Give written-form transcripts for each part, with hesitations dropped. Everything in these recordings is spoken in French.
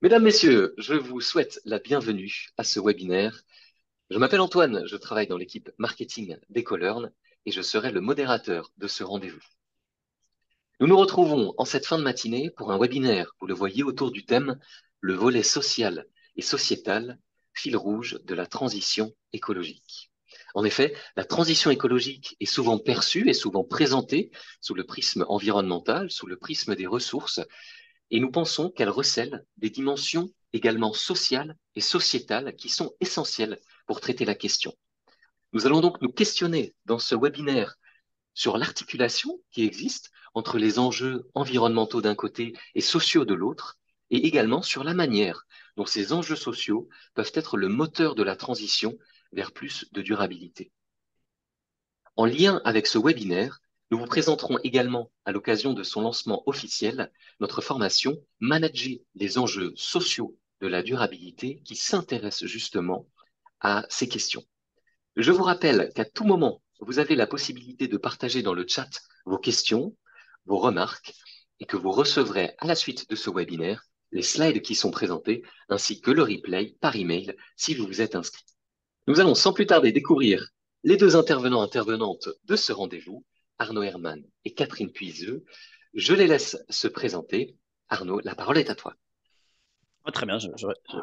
Mesdames, Messieurs, je vous souhaite la bienvenue à ce webinaire. Je m'appelle Antoine, je travaille dans l'équipe marketing d'Ecolearn et je serai le modérateur de ce rendez-vous. Nous nous retrouvons en cette fin de matinée pour un webinaire, vous le voyez, autour du thème le volet social et sociétal, fil rouge de la transition écologique. En effet, la transition écologique est souvent perçue et souvent présentée sous le prisme environnemental, sous le prisme des ressources, et nous pensons qu'elle recèle des dimensions également sociales et sociétales qui sont essentielles pour traiter la question. Nous allons donc nous questionner dans ce webinaire sur l'articulation qui existe entre les enjeux environnementaux d'un côté et sociaux de l'autre, et également sur la manière dont ces enjeux sociaux peuvent être le moteur de la transition vers plus de durabilité. En lien avec ce webinaire, nous vous présenterons également, à l'occasion de son lancement officiel, notre formation Manager les enjeux sociaux de la durabilité qui s'intéresse justement à ces questions. Je vous rappelle qu'à tout moment, vous avez la possibilité de partager dans le chat vos questions, vos remarques, et que vous recevrez à la suite de ce webinaire les slides qui sont présentés, ainsi que le replay par email si vous vous êtes inscrit. Nous allons sans plus tarder découvrir les deux intervenantes de ce rendez-vous, Arnaud Herman et Catherine Puiseux. Je les laisse se présenter. Arnaud, la parole est à toi. Ah, très bien,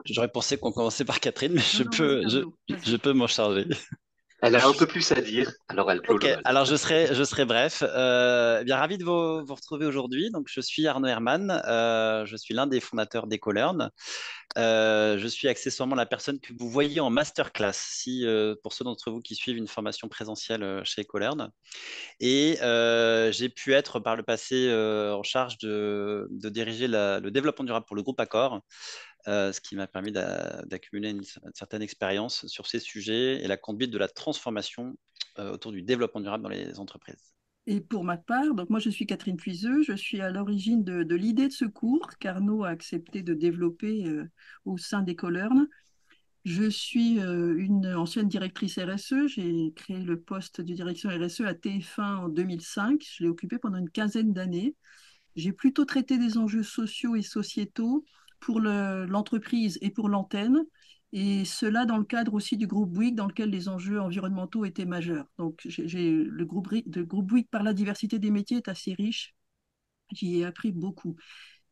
j'aurais pensé qu'on commençait par Catherine, mais Non, non, vas-y Arnaud, je vas-y. peux m'en charger. Elle a un peu plus à dire, alors elle clôt Ok, le bal. alors je serai bref. Bien ravi de vous retrouver aujourd'hui. Donc, je suis Arnaud Herman, je suis l'un des fondateurs d'Ecolearn. Je suis accessoirement la personne que vous voyez en masterclass, si, pour ceux d'entre vous qui suivent une formation présentielle chez Ecolearn. Et j'ai pu être par le passé en charge de diriger le développement durable pour le groupe Accor, ce qui m'a permis d'accumuler une certaine expérience sur ces sujets et la conduite de la transformation autour du développement durable dans les entreprises. Et pour ma part, donc moi je suis Catherine Puiseux, je suis à l'origine de l'idée de ce cours qu'Arnaud a accepté de développer au sein d'Ecolearn. Je suis une ancienne directrice RSE, j'ai créé le poste de direction RSE à TF1 en 2005, je l'ai occupé pendant une quinzaine d'années. J'ai plutôt traité des enjeux sociaux et sociétaux pour l'entreprise et pour l'antenne, et cela dans le cadre aussi du groupe Bouygues, dans lequel les enjeux environnementaux étaient majeurs. Donc, le groupe Bouygues, par la diversité des métiers, est assez riche. J'y ai appris beaucoup.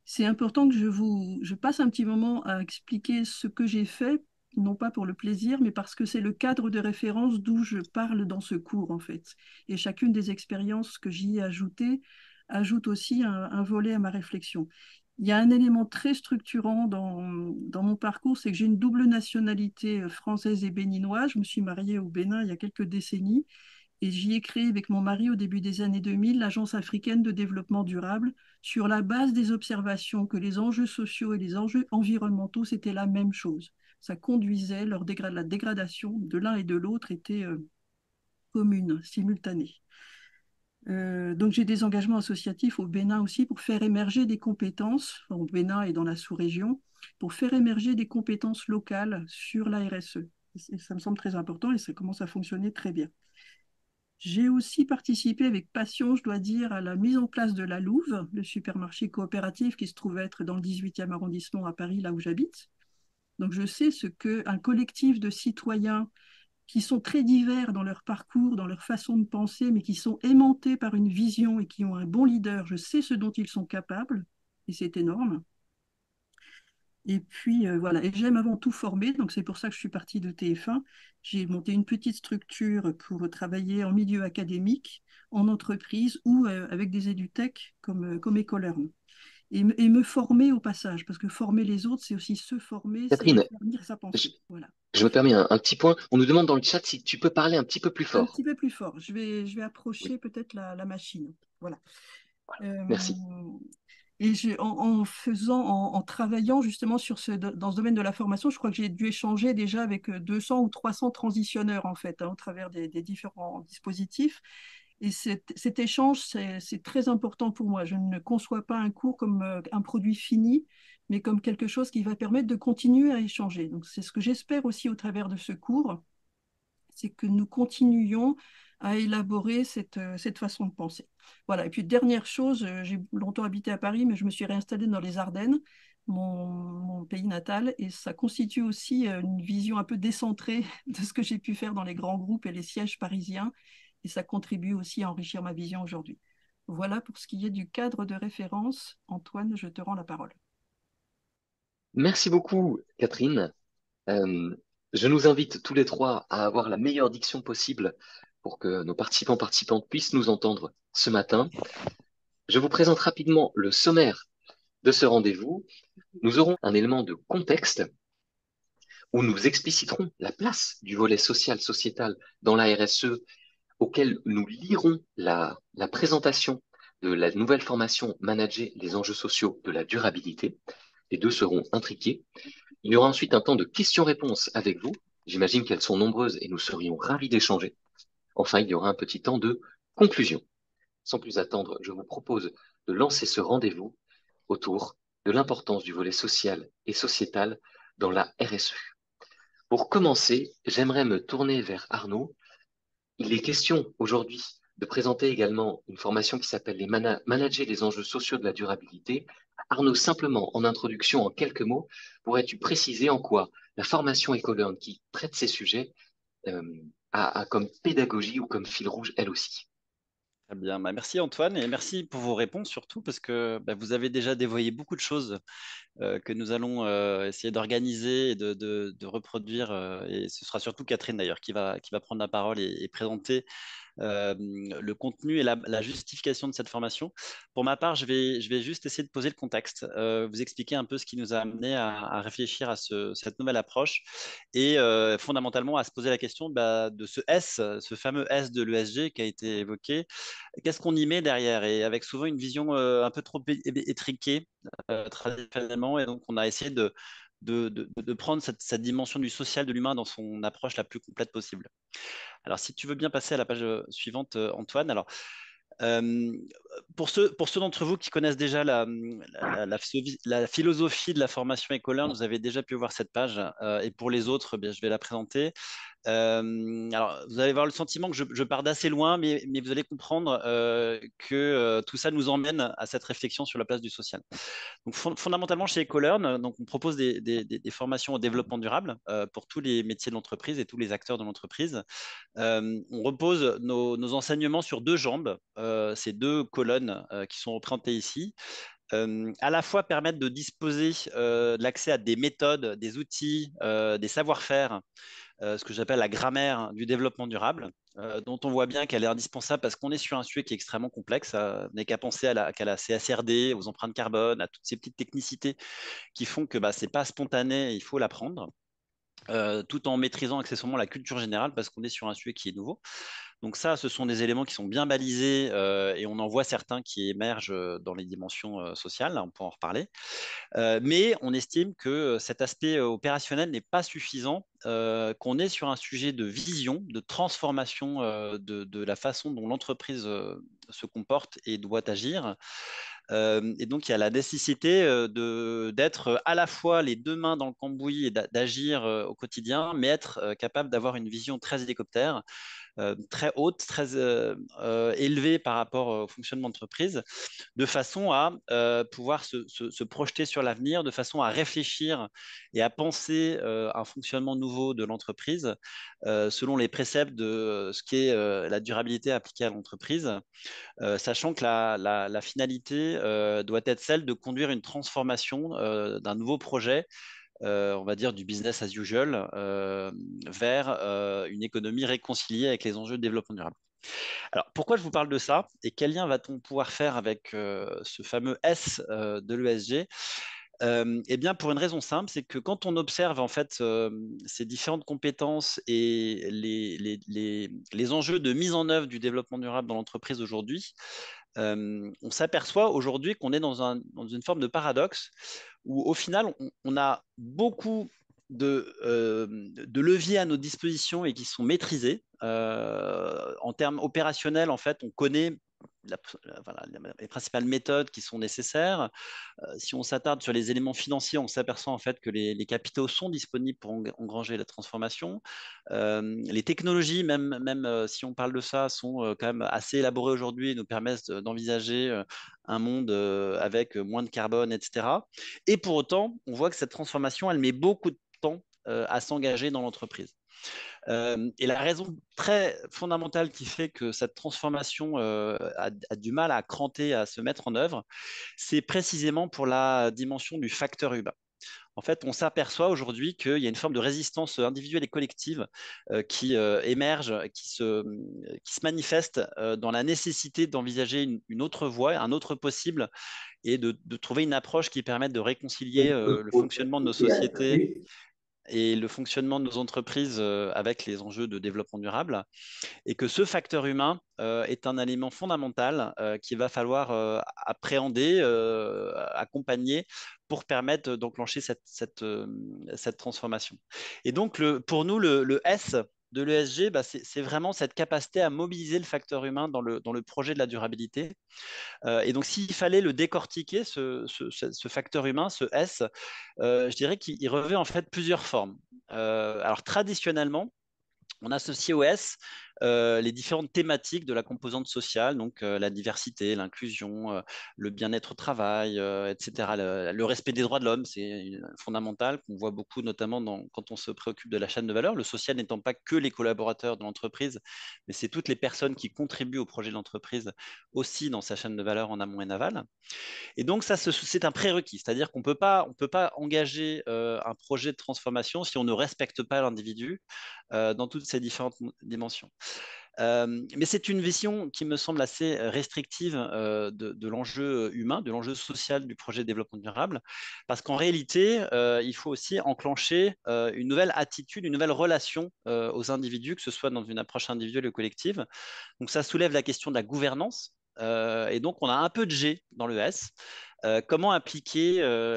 C'est important que je passe un petit moment à expliquer ce que j'ai fait, non pas pour le plaisir, mais parce que c'est le cadre de référence d'où je parle dans ce cours, en fait. Et chacune des expériences que j'y ai ajoutées ajoute aussi un volet à ma réflexion. Il y a un élément très structurant dans mon parcours, c'est que j'ai une double nationalité française et béninoise. Je me suis mariée au Bénin il y a quelques décennies et j'y ai créé avec mon mari au début des années 2000 l'Agence africaine de développement durable sur la base des observations que les enjeux sociaux et les enjeux environnementaux, c'était la même chose. Ça conduisait, la dégradation de l'un et de l'autre était commune, simultanée. Donc j'ai des engagements associatifs au Bénin aussi pour faire émerger des compétences, au Bénin et dans la sous-région, pour faire émerger des compétences locales sur la RSE. Et ça me semble très important et ça commence à fonctionner très bien. J'ai aussi participé avec passion, je dois dire, à la mise en place de la Louve, le supermarché coopératif qui se trouve être dans le 18e arrondissement à Paris, là où j'habite. Donc je sais ce qu'un collectif de citoyens qui sont très divers dans leur parcours, dans leur façon de penser, mais qui sont aimantés par une vision et qui ont un bon leader, je sais ce dont ils sont capables, et c'est énorme. Et puis voilà, et j'aime avant tout former, donc c'est pour ça que je suis partie de TF1. J'ai monté une petite structure pour travailler en milieu académique, en entreprise ou avec des édutech comme Ecolearn. Et me former au passage, parce que former les autres, c'est aussi se former, c'est Catherine, affermir sa je, pensée. Voilà. je me permets un petit point. On nous demande dans le chat si tu peux parler un petit peu plus Un fort. petit peu plus fort. Je vais Oui, approcher peut-être la machine. Voilà. Euh, merci. et en travaillant justement dans ce domaine de la formation, je crois que j'ai dû échanger déjà avec 200 ou 300 transitionneurs en fait, hein, au travers des différents dispositifs. Et cet échange, c'est très important pour moi. Je ne conçois pas un cours comme un produit fini, mais comme quelque chose qui va permettre de continuer à échanger. Donc c'est ce que j'espère aussi au travers de ce cours, c'est que nous continuions à élaborer cette façon de penser. Voilà. Et puis, dernière chose, j'ai longtemps habité à Paris, mais je me suis réinstallée dans les Ardennes. mon pays natal, et ça constitue aussi une vision un peu décentrée de ce que j'ai pu faire dans les grands groupes et les sièges parisiens, et ça contribue aussi à enrichir ma vision aujourd'hui. Voilà pour ce qui est du cadre de référence. Antoine, je te rends la parole. Merci beaucoup, Catherine. Euh, je nous invite tous les trois à avoir la meilleure diction possible pour que nos participantes puissent nous entendre ce matin. Je vous présente rapidement le sommaire de ce rendez-vous. Nous aurons un élément de contexte où nous expliciterons la place du volet social, sociétal dans la RSE, auquel nous lirons la présentation de la nouvelle formation Manager les enjeux sociaux de la durabilité. Les deux seront intriqués. Il y aura ensuite un temps de questions-réponses avec vous. J'imagine qu'elles sont nombreuses et nous serions ravis d'échanger. Enfin, il y aura un petit temps de conclusion. Sans plus attendre, je vous propose de lancer ce rendez-vous autour de l'importance du volet social et sociétal dans la RSE. Pour commencer, j'aimerais me tourner vers Arnaud. Il est question aujourd'hui de présenter également une formation qui s'appelle les Manager les enjeux sociaux de la durabilité. Arnaud, simplement en introduction, en quelques mots, pourrais-tu préciser en quoi la formation EcoLearn qui traite ces sujets euh, a comme pédagogie ou comme fil rouge elle aussi? Très bien. Bah, merci Antoine et merci pour vos réponses surtout parce que vous avez déjà dévoyé beaucoup de choses que nous allons essayer d'organiser et de reproduire. Et ce sera surtout Catherine d'ailleurs qui va prendre la parole et présenter le contenu et la justification de cette formation. Pour ma part, je vais juste essayer de poser le contexte, vous expliquer un peu ce qui nous a amené à réfléchir à cette nouvelle approche et fondamentalement à se poser la question de ce S, ce fameux S de l'ESG qui a été évoqué. Qu'est-ce qu'on y met derrière? Et avec souvent une vision un peu trop étriquée traditionnellement. Et donc, on a essayé de prendre cette dimension du social, de l'humain dans son approche la plus complète possible. Alors, si tu veux bien passer à la page suivante, Antoine. Alors, euh, pour ceux d'entre vous qui connaissent déjà la philosophie de la formation Ecolearn, vous avez déjà pu voir cette page. Et pour les autres, eh bien, je vais la présenter. Alors, vous allez avoir le sentiment que je pars d'assez loin, mais vous allez comprendre que tout ça nous emmène à cette réflexion sur la place du social. Donc, fondamentalement, chez Ecolearn, donc, on propose des formations au développement durable pour tous les métiers de l'entreprise et tous les acteurs de l'entreprise. On repose nos enseignements sur deux jambes, ces deux colonnes qui sont représentées ici. À la fois permettre de disposer de l'accès à des méthodes, des outils, des savoir-faire, ce que j'appelle la grammaire du développement durable, dont on voit bien qu'elle est indispensable parce qu'on est sur un sujet qui est extrêmement complexe. On n'est qu'à penser à la CSRD, aux empreintes carbone, à toutes ces petites technicités qui font que ce n'est pas spontané, il faut l'apprendre. Tout en maîtrisant accessoirement la culture générale parce qu'on est sur un sujet qui est nouveau. Donc ça, ce sont des éléments qui sont bien balisés et on en voit certains qui émergent dans les dimensions sociales, là, on peut en reparler. Mais on estime que cet aspect opérationnel n'est pas suffisant, qu'on est sur un sujet de vision, de transformation de la façon dont l'entreprise se comporte et doit agir. Et donc, il y a la nécessité d'être à la fois les deux mains dans le cambouis et d'agir au quotidien, mais être capable d'avoir une vision très hélicoptère, très haute, très élevée par rapport au fonctionnement d'entreprise, de façon à pouvoir se projeter sur l'avenir, de façon à réfléchir et à penser un fonctionnement nouveau de l'entreprise selon les préceptes de ce qu'est la durabilité appliquée à l'entreprise, sachant que la finalité doit être celle de conduire une transformation d'un nouveau projet, on va dire du business as usual, vers une économie réconciliée avec les enjeux de développement durable. Alors, pourquoi je vous parle de ça et quel lien va-t-on pouvoir faire avec ce fameux S de l'ESG? Eh bien, pour une raison simple, c'est que quand on observe en fait ces différentes compétences et les enjeux de mise en œuvre du développement durable dans l'entreprise aujourd'hui, on s'aperçoit aujourd'hui qu'on est dans une forme de paradoxe où au final, on a beaucoup de leviers à nos dispositions et qui sont maîtrisés. En termes opérationnels, en fait, on connaît voilà, les principales méthodes qui sont nécessaires. Si on s'attarde sur les éléments financiers, on s'aperçoit en fait que les capitaux sont disponibles pour engranger la transformation. Les technologies, même si on parle de ça, sont quand même assez élaborées aujourd'hui et nous permettent d'envisager un monde avec moins de carbone, etc. Et pour autant, on voit que cette transformation, elle met beaucoup de temps à s'engager dans l'entreprise. Et la raison très fondamentale qui fait que cette transformation a du mal à cranter, à se mettre en œuvre, c'est précisément pour la dimension du facteur humain. En fait, on s'aperçoit aujourd'hui qu'il y a une forme de résistance individuelle et collective qui émerge, qui se manifeste dans la nécessité d'envisager une autre voie, un autre possible, et de trouver une approche qui permette de réconcilier le fonctionnement de nos sociétés et le fonctionnement de nos entreprises avec les enjeux de développement durable, et que ce facteur humain est un élément fondamental qu'il va falloir appréhender, accompagner pour permettre d'enclencher cette transformation. Et donc, pour nous, le S de l'ESG, bah, c'est vraiment cette capacité à mobiliser le facteur humain dans le projet de la durabilité. Et donc, s'il fallait le décortiquer, ce facteur humain, ce S, je dirais qu'il revêt en fait plusieurs formes. Alors, traditionnellement, on associe au S les différentes thématiques de la composante sociale, donc la diversité, l'inclusion, le bien-être au travail, etc. Le respect des droits de l'homme, c'est fondamental, qu'on voit beaucoup notamment quand on se préoccupe de la chaîne de valeur. Le social n'étant pas que les collaborateurs de l'entreprise, mais c'est toutes les personnes qui contribuent au projet de l'entreprise aussi dans sa chaîne de valeur en amont et en aval. Et donc, ça, c'est un prérequis, c'est-à-dire on peut pas engager un projet de transformation si on ne respecte pas l'individu dans toutes ces différentes dimensions. Mais c'est une vision qui me semble assez restrictive de l'enjeu humain, de l'enjeu social du projet de développement durable, parce qu'en réalité, il faut aussi enclencher une nouvelle attitude, une nouvelle relation aux individus, que ce soit dans une approche individuelle ou collective. Donc ça soulève la question de la gouvernance. Et donc, on a un peu de G dans le S. Comment impliquer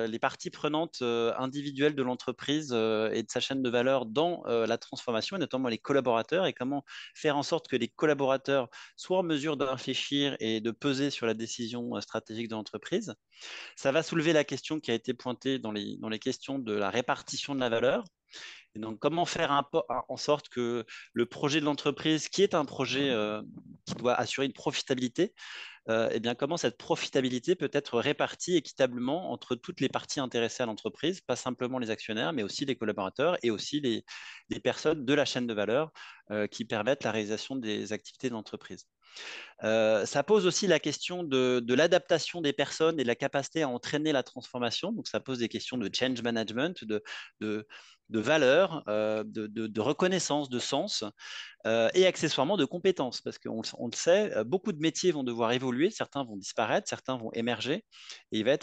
les parties prenantes individuelles de l'entreprise et de sa chaîne de valeur dans la transformation, et notamment les collaborateurs, et comment faire en sorte que les collaborateurs soient en mesure de réfléchir et de peser sur la décision stratégique de l'entreprise. Ça va soulever la question qui a été pointée dans les questions de la répartition de la valeur. Et donc, comment faire en sorte que le projet de l'entreprise, qui est un projet qui doit assurer une profitabilité, eh bien, comment cette profitabilité peut être répartie équitablement entre toutes les parties intéressées à l'entreprise, pas simplement les actionnaires, mais aussi les collaborateurs et aussi les personnes de la chaîne de valeur qui permettent la réalisation des activités de l'entreprise. Ça pose aussi la question de l'adaptation des personnes et de la capacité à entraîner la transformation. Donc, ça pose des questions de change management, de, de valeur, de reconnaissance, de sens. Et accessoirement de compétences, parce qu'on on le sait, beaucoup de métiers vont devoir évoluer, certains vont disparaître, certains vont émerger, et il va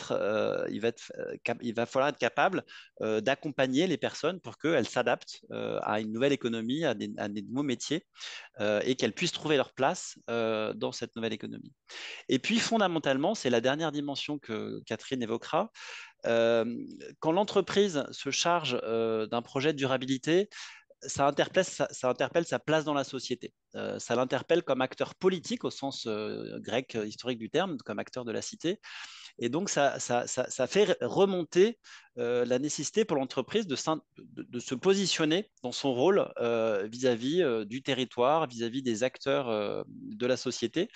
falloir être capable d'accompagner les personnes pour qu'elles s'adaptent à une nouvelle économie, à des nouveaux métiers, et qu'elles puissent trouver leur place dans cette nouvelle économie. Et puis fondamentalement, c'est la dernière dimension que Catherine évoquera. Euh, Quand l'entreprise se charge d'un projet de durabilité, ça interpelle sa place dans la société. Ça l'interpelle comme acteur politique au sens grec historique du terme, comme acteur de la cité. Et donc, ça fait remonter la nécessité pour l'entreprise de se positionner dans son rôle vis-à-vis du territoire, vis-à-vis des acteurs de la société.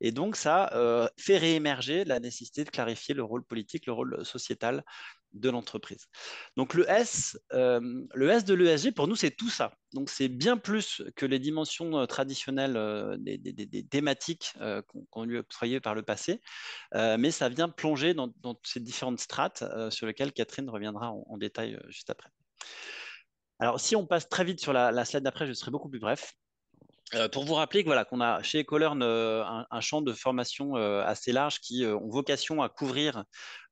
Et donc, ça fait réémerger la nécessité de clarifier le rôle politique, le rôle sociétal de l'entreprise. Donc le S de l'ESG, pour nous, c'est tout ça. Donc c'est bien plus que les dimensions traditionnelles des thématiques qu'on lui a octroyées par le passé, mais ça vient plonger dans ces différentes strates sur lesquelles Catherine reviendra en détail juste après. Alors si on passe très vite sur la slide d'après, je serai beaucoup plus bref. Pour vous rappeler que, voilà, qu'on a chez Ecolern un champ de formation assez large qui ont vocation à couvrir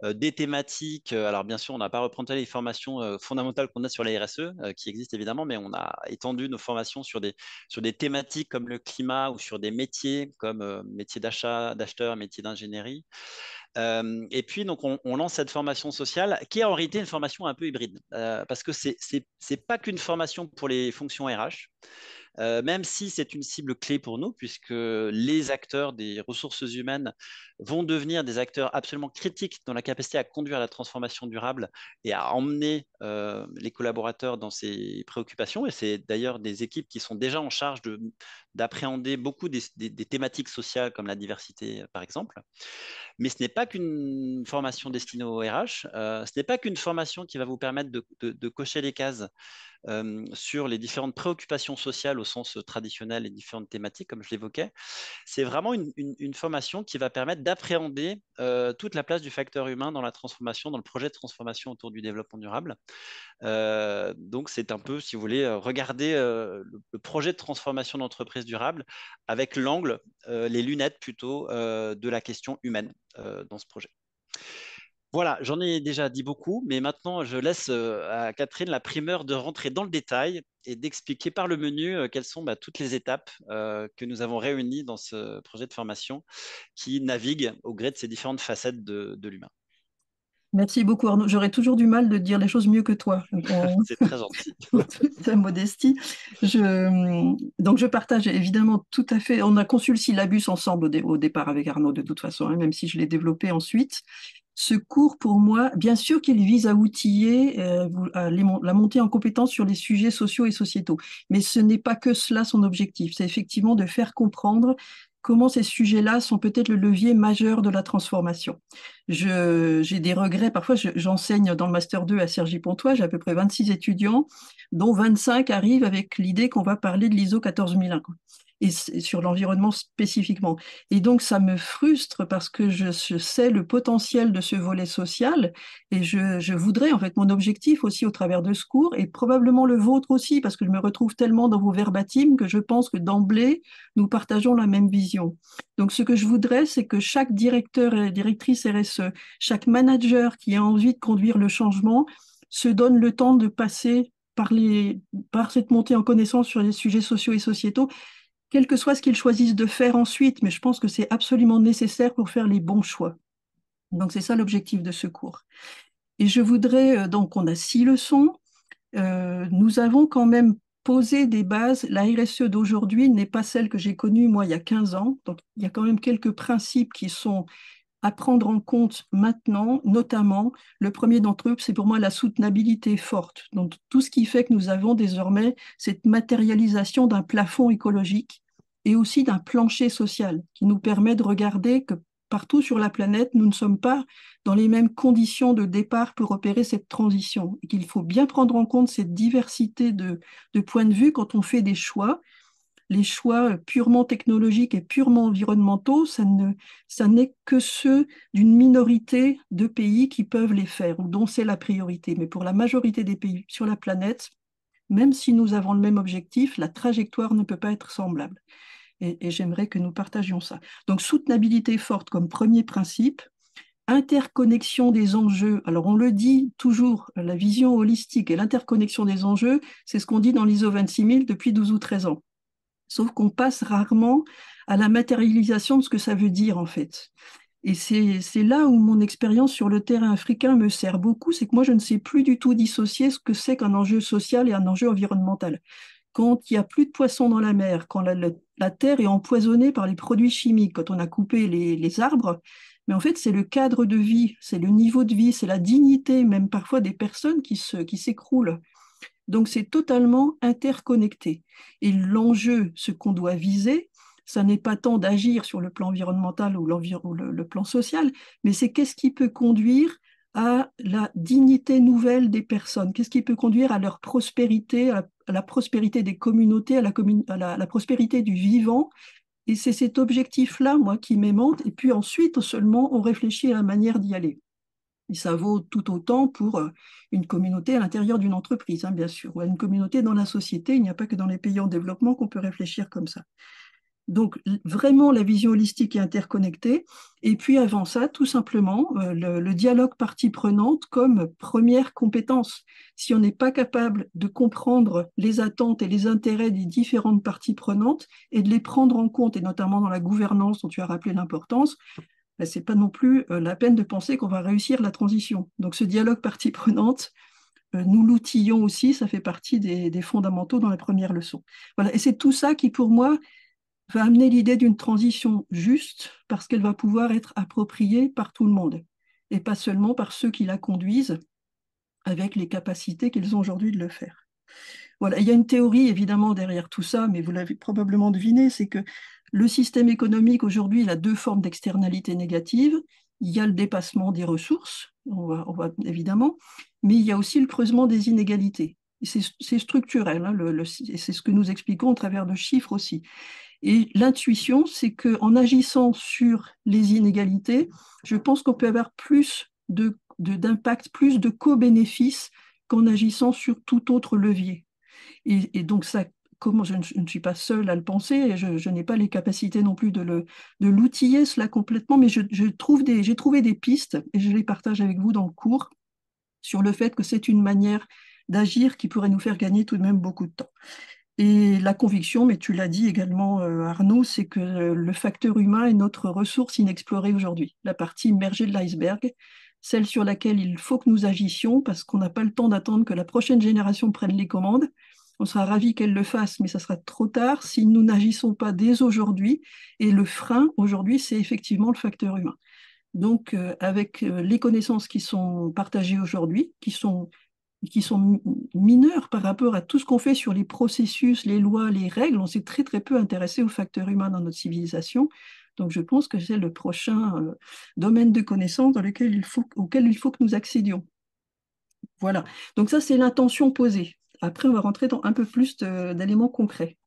des thématiques. Alors bien sûr, on n'a pas représenté les formations fondamentales qu'on a sur la RSE, qui existent évidemment, mais on a étendu nos formations sur des thématiques comme le climat ou sur des métiers comme métier d'achat, d'acheteur, métier d'ingénierie. Et puis, donc, on lance cette formation sociale qui est en réalité une formation un peu hybride, parce que c'est pas qu'une formation pour les fonctions RH. même si c'est une cible clé pour nous, puisque les acteurs des ressources humaines vont devenir des acteurs absolument critiques dans la capacité à conduire la transformation durable et à emmener les collaborateurs dans ces préoccupations. Et c'est d'ailleurs des équipes qui sont déjà en charge d'appréhender beaucoup des thématiques sociales comme la diversité, par exemple. Mais ce n'est pas qu'une formation destinée au RH, ce n'est pas qu'une formation qui va vous permettre de cocher les cases sur les différentes préoccupations sociales au sens traditionnel et différentes thématiques, comme je l'évoquais. C'est vraiment une formation qui va permettre d'appréhender toute la place du facteur humain dans la transformation, dans le projet de transformation autour du développement durable. Donc, c'est un peu, si vous voulez, regarder le projet de transformation d'entreprise durable avec l'angle, les lunettes plutôt, de la question humaine dans ce projet. Voilà, j'en ai déjà dit beaucoup, mais maintenant je laisse à Catherine la primeur de rentrer dans le détail et d'expliquer par le menu quelles sont toutes les étapes que nous avons réunies dans ce projet de formation qui navigue au gré de ces différentes facettes de l'humain. Merci beaucoup, Arnaud. J'aurais toujours du mal de dire les choses mieux que toi. C'est très gentil. Pour toute ta modestie. Donc, je partage évidemment tout à fait. On a conçu le syllabus ensemble au départ avec Arnaud, de toute façon, hein, même si je l'ai développé ensuite. Ce cours, pour moi, bien sûr qu'il vise à outiller la montée en compétence sur les sujets sociaux et sociétaux. Mais ce n'est pas que cela son objectif. C'est effectivement de faire comprendre comment ces sujets-là sont peut-être le levier majeur de la transformation. J'ai des regrets. Parfois, j'enseigne dans le Master 2 à Cergy-Pontoise. J'ai à peu près 26 étudiants, dont 25 arrivent avec l'idée qu'on va parler de l'ISO 14001 et sur l'environnement spécifiquement. Et donc, ça me frustre parce que je sais le potentiel de ce volet social et je voudrais, en fait, mon objectif aussi au travers de ce cours, et probablement le vôtre aussi, parce que je me retrouve tellement dans vos verbatims que je pense que d'emblée, nous partageons la même vision. Donc, ce que je voudrais, c'est que chaque directeur et directrice RSE, chaque manager qui a envie de conduire le changement, se donne le temps de passer par cette montée en connaissance sur les sujets sociaux et sociétaux, quel que soit ce qu'ils choisissent de faire ensuite, mais je pense que c'est absolument nécessaire pour faire les bons choix. Donc, c'est ça l'objectif de ce cours. Et je voudrais, donc, on a 6 leçons. Nous avons quand même posé des bases. La RSE d'aujourd'hui n'est pas celle que j'ai connue, moi, il y a 15 ans. Donc, il y a quand même quelques principes qui sont à prendre en compte maintenant, notamment, le premier d'entre eux, c'est pour moi la soutenabilité forte. Donc, tout ce qui fait que nous avons désormais cette matérialisation d'un plafond écologique et aussi d'un plancher social qui nous permet de regarder que partout sur la planète, nous ne sommes pas dans les mêmes conditions de départ pour opérer cette transition et qu'il faut bien prendre en compte cette diversité de points de vue quand on fait des choix. Les choix purement technologiques et purement environnementaux, ça n'est que ceux d'une minorité de pays qui peuvent les faire, ou dont c'est la priorité. Mais pour la majorité des pays sur la planète, même si nous avons le même objectif, la trajectoire ne peut pas être semblable. Et j'aimerais que nous partagions ça. Donc, soutenabilité forte comme premier principe, interconnexion des enjeux. Alors, on le dit toujours, la vision holistique et l'interconnexion des enjeux, c'est ce qu'on dit dans l'ISO 26000 depuis 12 ou 13 ans. Sauf qu'on passe rarement à la matérialisation de ce que ça veut dire, en fait. Et c'est là où mon expérience sur le terrain africain me sert beaucoup, c'est que moi, je ne sais plus du tout dissocier ce que c'est qu'un enjeu social et un enjeu environnemental. Quand il n'y a plus de poissons dans la mer, quand la terre est empoisonnée par les produits chimiques, quand on a coupé les arbres, mais en fait, c'est le cadre de vie, c'est le niveau de vie, c'est la dignité, même parfois des personnes qui s'écroulent. Donc, c'est totalement interconnecté. Et l'enjeu, ce qu'on doit viser, ça n'est pas tant d'agir sur le plan environnemental ou le plan social, mais c'est qu'est-ce qui peut conduire à la dignité nouvelle des personnes, qu'est-ce qui peut conduire à leur prospérité, à la prospérité des communautés, à la prospérité du vivant. Et c'est cet objectif-là, moi, qui m'aimante. Et puis ensuite, seulement, on réfléchit à la manière d'y aller. Et ça vaut tout autant pour une communauté à l'intérieur d'une entreprise, hein, bien sûr, ou une communauté dans la société. Il n'y a pas que dans les pays en développement qu'on peut réfléchir comme ça. Donc, vraiment, la vision holistique et interconnectée. Et puis, avant ça, tout simplement, le dialogue partie prenante comme première compétence. Si on n'est pas capable de comprendre les attentes et les intérêts des différentes parties prenantes et de les prendre en compte, et notamment dans la gouvernance dont tu as rappelé l'importance, ce n'est pas non plus la peine de penser qu'on va réussir la transition. Donc, ce dialogue partie prenante, nous l'outillons aussi, ça fait partie des fondamentaux dans la première leçon. Voilà. Et c'est tout ça qui, pour moi, va amener l'idée d'une transition juste parce qu'elle va pouvoir être appropriée par tout le monde et pas seulement par ceux qui la conduisent avec les capacités qu'ils ont aujourd'hui de le faire. Voilà, il y a une théorie évidemment derrière tout ça, mais vous l'avez probablement deviné, c'est que le système économique aujourd'hui, il a deux formes d'externalités négatives. Il y a le dépassement des ressources, on va évidemment, mais il y a aussi le creusement des inégalités. C'est structurel, hein, et c'est ce que nous expliquons au travers de chiffres aussi. Et l'intuition, c'est qu'en agissant sur les inégalités, je pense qu'on peut avoir plus d'impact, plus de co-bénéfices qu'en agissant sur tout autre levier. Et donc ça, comment je ne suis pas seule à le penser, et je n'ai pas les capacités non plus de l'outiller cela complètement, mais j'ai trouvé des pistes, et je les partage avec vous dans le cours, sur le fait que c'est une manière d'agir qui pourrait nous faire gagner tout de même beaucoup de temps. Et la conviction, mais tu l'as dit également, Arnaud, c'est que le facteur humain est notre ressource inexplorée aujourd'hui, la partie immergée de l'iceberg, celle sur laquelle il faut que nous agissions parce qu'on n'a pas le temps d'attendre que la prochaine génération prenne les commandes. On sera ravis qu'elle le fasse, mais ça sera trop tard si nous n'agissons pas dès aujourd'hui. Et le frein aujourd'hui, c'est effectivement le facteur humain. Donc, avec les connaissances qui sont partagées aujourd'hui, qui sont mineurs par rapport à tout ce qu'on fait sur les processus, les lois, les règles. On s'est très très peu intéressé aux facteurs humains dans notre civilisation. Donc je pense que c'est le prochain domaine de connaissance auquel il faut que nous accédions. Voilà. Donc ça, c'est l'intention posée. Après, on va rentrer dans un peu plus d'éléments concrets.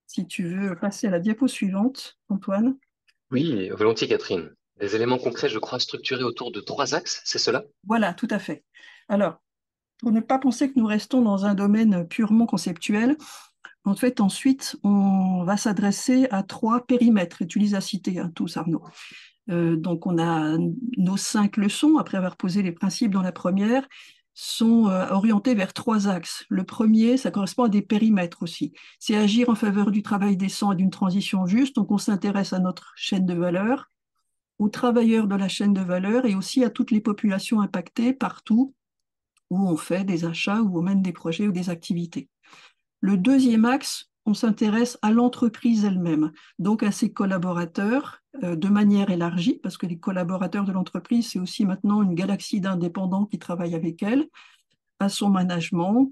Si tu veux passer à la diapo suivante, Antoine. Oui, volontiers, Catherine. Des éléments concrets, je crois, structurés autour de trois axes, c'est cela? Voilà, tout à fait. Alors, pour ne pas penser que nous restons dans un domaine purement conceptuel, en fait, ensuite, on va s'adresser à trois périmètres, et tu les as cités, hein, tous, Arnaud. Donc, on a nos 5 leçons, après avoir posé les principes dans la première, sont orientées vers 3 axes. Le premier, ça correspond à des périmètres aussi. C'est agir en faveur du travail décent et d'une transition juste. Donc, on s'intéresse à notre chaîne de valeur, aux travailleurs de la chaîne de valeur et aussi à toutes les populations impactées partout où on fait des achats, où on mène des projets ou des activités. Le deuxième axe, on s'intéresse à l'entreprise elle-même, donc à ses collaborateurs de manière élargie, parce que les collaborateurs de l'entreprise, c'est aussi maintenant une galaxie d'indépendants qui travaillent avec elle, à son management,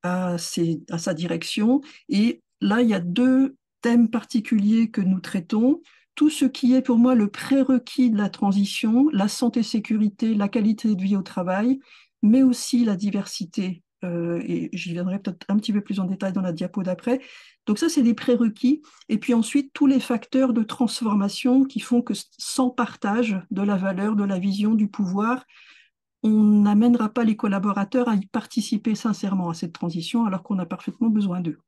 à sa direction. Et là, il y a 2 thèmes particuliers que nous traitons. Tout ce qui est pour moi le prérequis de la transition, la santé-sécurité, la qualité de vie au travail, mais aussi la diversité et j'y viendrai peut-être un petit peu plus en détail dans la diapo d'après. Donc ça, c'est des prérequis. Et puis ensuite, tous les facteurs de transformation qui font que sans partage de la valeur, de la vision, du pouvoir, on n'amènera pas les collaborateurs à y participer sincèrement à cette transition alors qu'on a parfaitement besoin d'eux.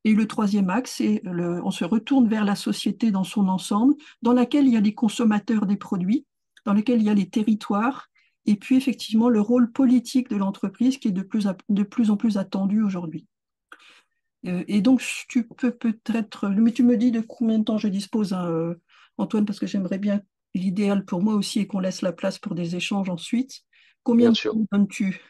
Et le troisième axe, c'est on se retourne vers la société dans son ensemble, dans laquelle il y a les consommateurs des produits, dans laquelle il y a les territoires, et puis effectivement le rôle politique de l'entreprise qui est de plus en plus attendu aujourd'hui. Et donc, tu peux peut-être, mais tu me dis de combien de temps je dispose, hein, Antoine, parce que j'aimerais bien, l'idéal pour moi aussi est qu'on laisse la place pour des échanges ensuite. Combien Bien de temps sûr. donnes-tu?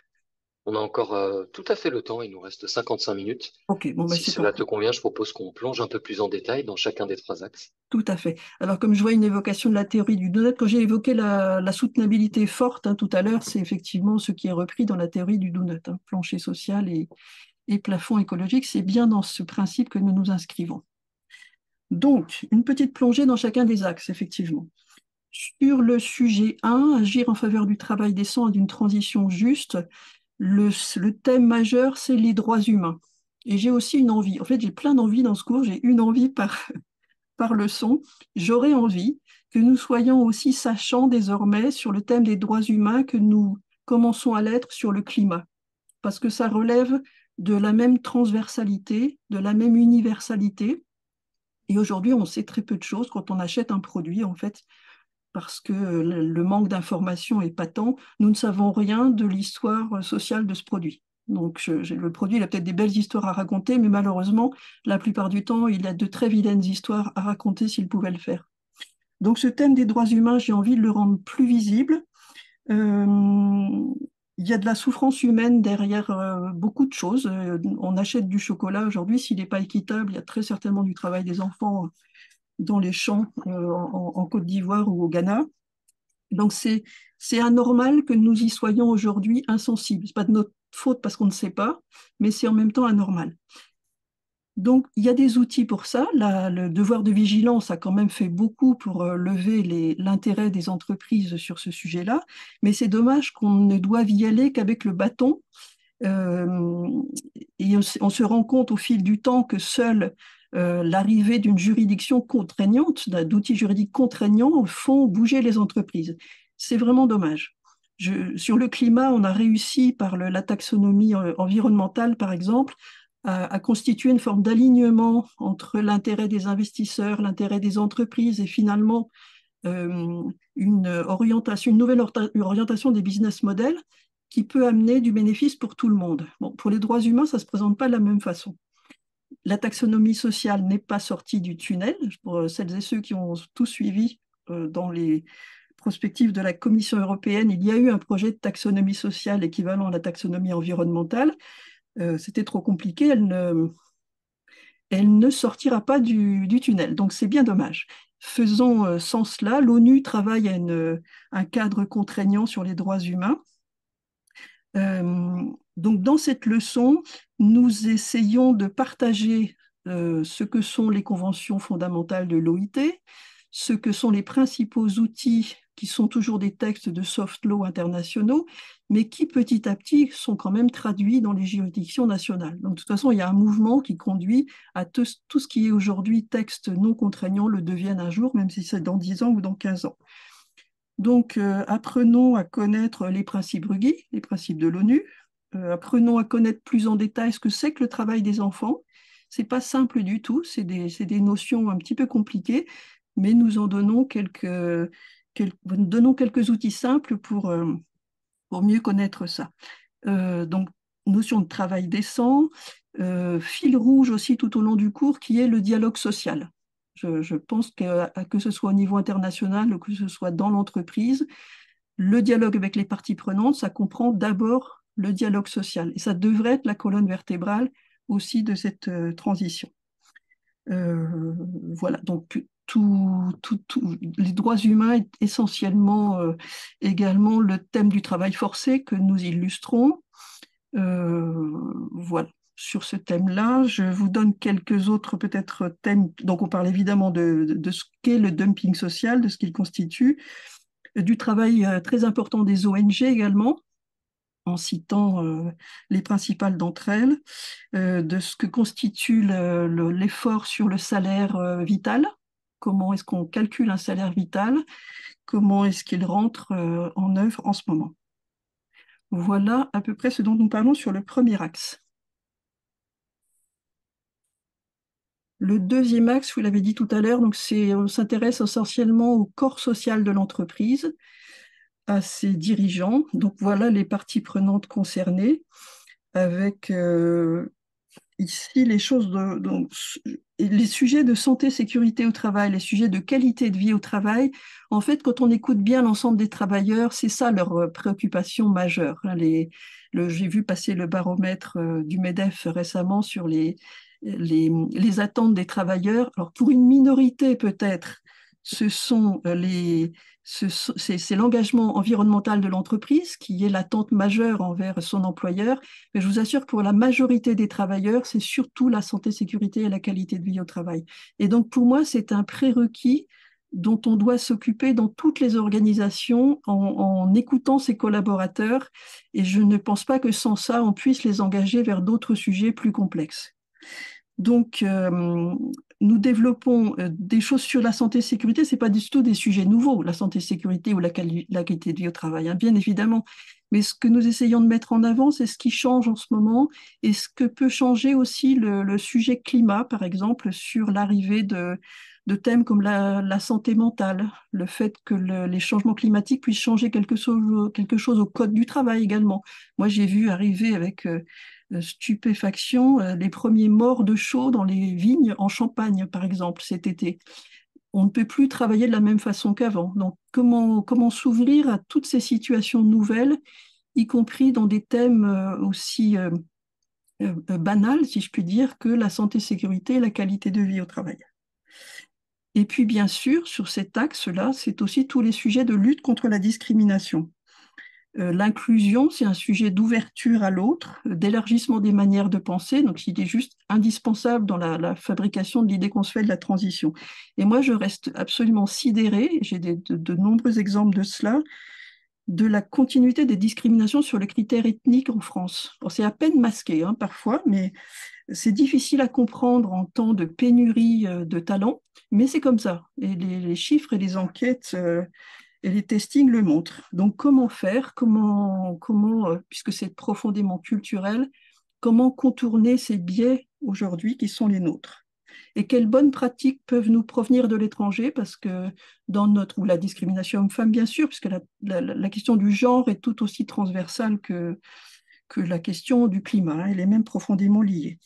On a encore tout à fait le temps, il nous reste 55 minutes. Ok, bon, ben Si c'est cela parfait. te convient, je propose qu'on plonge un peu plus en détail dans chacun des trois axes. Tout à fait. Alors, comme je vois une évocation de la théorie du donut, quand j'ai évoqué la soutenabilité forte tout à l'heure, c'est effectivement ce qui est repris dans la théorie du donut, hein, plancher social et plafond écologique. C'est bien dans ce principe que nous nous inscrivons. Donc, une petite plongée dans chacun des axes, effectivement. Sur le sujet 1, agir en faveur du travail décent et d'une transition juste, le thème majeur, c'est les droits humains. Et j'ai aussi une envie. En fait, j'ai plein d'envies dans ce cours. J'ai une envie par leçon. J'aurais envie que nous soyons aussi sachants désormais sur le thème des droits humains que nous commençons à l'être sur le climat. Parce que ça relève de la même transversalité, de la même universalité. Et aujourd'hui, on sait très peu de choses quand on achète un produit, en fait, parce que le manque d'information est patent. Nous ne savons rien de l'histoire sociale de ce produit. Donc, le produit, il a peut-être des belles histoires à raconter, mais malheureusement, la plupart du temps, il a de très vilaines histoires à raconter s'il pouvait le faire. Donc, ce thème des droits humains, j'ai envie de le rendre plus visible. Il y a de la souffrance humaine derrière beaucoup de choses. On achète du chocolat aujourd'hui, s'il n'est pas équitable, il y a très certainement du travail des enfants dans les champs en Côte d'Ivoire ou au Ghana. Donc c'est anormal que nous y soyons aujourd'hui insensibles. Ce n'est pas de notre faute parce qu'on ne sait pas, mais c'est en même temps anormal. Donc, il y a des outils pour ça. Le devoir de vigilance a quand même fait beaucoup pour lever l'intérêt des entreprises sur ce sujet-là, mais c'est dommage qu'on ne doive y aller qu'avec le bâton. Euh, et on se rend compte au fil du temps que seule l'arrivée d'une juridiction contraignante, d'outils juridiques contraignants, font bouger les entreprises. C'est vraiment dommage. Sur le climat, on a réussi par la taxonomie environnementale, par exemple, à constituer une forme d'alignement entre l'intérêt des investisseurs, l'intérêt des entreprises et finalement une nouvelle orientation des business models qui peut amener du bénéfice pour tout le monde. Bon, pour les droits humains, ça ne se présente pas de la même façon. La taxonomie sociale n'est pas sortie du tunnel. Pour celles et ceux qui ont tout suivi dans les prospectives de la Commission européenne, il y a eu un projet de taxonomie sociale équivalent à la taxonomie environnementale. C'était trop compliqué, elle ne sortira pas du tunnel. Donc c'est bien dommage. Faisons sans cela, l'ONU travaille à un cadre contraignant sur les droits humains. Donc dans cette leçon, nous essayons de partager ce que sont les conventions fondamentales de l'OIT, ce que sont les principaux outils qui sont toujours des textes de soft law internationaux, mais qui petit à petit sont quand même traduits dans les juridictions nationales. Donc de toute façon, il y a un mouvement qui conduit à tout ce qui est aujourd'hui texte non contraignant le devienne un jour, même si c'est dans 10 ans ou dans 15 ans. Donc, apprenons à connaître les principes Ruggie, les principes de l'ONU. Apprenons à connaître plus en détail ce que c'est que le travail des enfants. C'est pas simple du tout, c'est des notions un petit peu compliquées, mais nous en donnons quelques outils simples pour mieux connaître ça. Donc, notion de travail décent, fil rouge aussi tout au long du cours, qui est le dialogue social. Je pense que ce soit au niveau international ou que ce soit dans l'entreprise, le dialogue avec les parties prenantes, ça comprend d'abord le dialogue social. Et ça devrait être la colonne vertébrale aussi de cette transition. Voilà, donc les droits humains est essentiellement également le thème du travail forcé que nous illustrons. Voilà. Sur ce thème-là, je vous donne quelques autres peut-être thèmes. Donc, on parle évidemment de ce qu'est le dumping social, de ce qu'il constitue, du travail très important des ONG également, en citant les principales d'entre elles, de ce que constitue l'effort sur le salaire vital, comment est-ce qu'on calcule un salaire vital, comment est-ce qu'il rentre en œuvre en ce moment. Voilà à peu près ce dont nous parlons sur le premier axe. Le deuxième axe, vous l'avez dit tout à l'heure, donc on s'intéresse essentiellement au corps social de l'entreprise, à ses dirigeants. Donc voilà les parties prenantes concernées, avec ici les choses donc, les sujets de santé, sécurité au travail, les sujets de qualité de vie au travail. En fait, quand on écoute bien l'ensemble des travailleurs, c'est ça leur préoccupation majeure. J'ai vu passer le baromètre du MEDEF récemment sur les attentes des travailleurs. Alors, pour une minorité, peut-être, c'est l'engagement environnemental de l'entreprise qui est l'attente majeure envers son employeur. Mais je vous assure que pour la majorité des travailleurs, c'est surtout la santé, sécurité et la qualité de vie au travail. Et donc, pour moi, c'est un prérequis dont on doit s'occuper dans toutes les organisations en écoutant ses collaborateurs. Et je ne pense pas que sans ça, on puisse les engager vers d'autres sujets plus complexes. Donc, nous développons des choses sur la santé-sécurité. Ce n'est pas du tout des sujets nouveaux, la santé-sécurité ou la qualité de vie au travail, hein, bien évidemment. Mais ce que nous essayons de mettre en avant, c'est ce qui change en ce moment et ce que peut changer aussi le sujet climat, par exemple, sur l'arrivée de thèmes comme la santé mentale, le fait que les changements climatiques puissent changer quelque chose au code du travail également. Moi, j'ai vu arriver avec stupéfaction les premiers morts de chaud dans les vignes en Champagne, par exemple, cet été. On ne peut plus travailler de la même façon qu'avant. Donc, comment s'ouvrir à toutes ces situations nouvelles y compris dans des thèmes aussi banals, si je puis dire, que la santé-sécurité et la qualité de vie au travail. Et puis, bien sûr, sur cet axe-là, c'est aussi tous les sujets de lutte contre la discrimination. L'inclusion, c'est un sujet d'ouverture à l'autre, d'élargissement des manières de penser, donc il est juste indispensable dans la fabrication de l'idée qu'on se fait de la transition. Et moi, je reste absolument sidérée, j'ai de nombreux exemples de cela, de la continuité des discriminations sur les critères ethniques en France. C'est à peine masqué hein, parfois, mais c'est difficile à comprendre en temps de pénurie de talents, mais c'est comme ça. Et les chiffres et les enquêtes et les testings le montrent. Donc, comment faire, puisque c'est profondément culturel, comment contourner ces biais aujourd'hui qui sont les nôtres? Et quelles bonnes pratiques peuvent nous provenir de l'étranger? Parce que ou la discrimination homme-femme, bien sûr, puisque la question du genre est tout aussi transversale que la question du climat. Hein, elle est même profondément liée.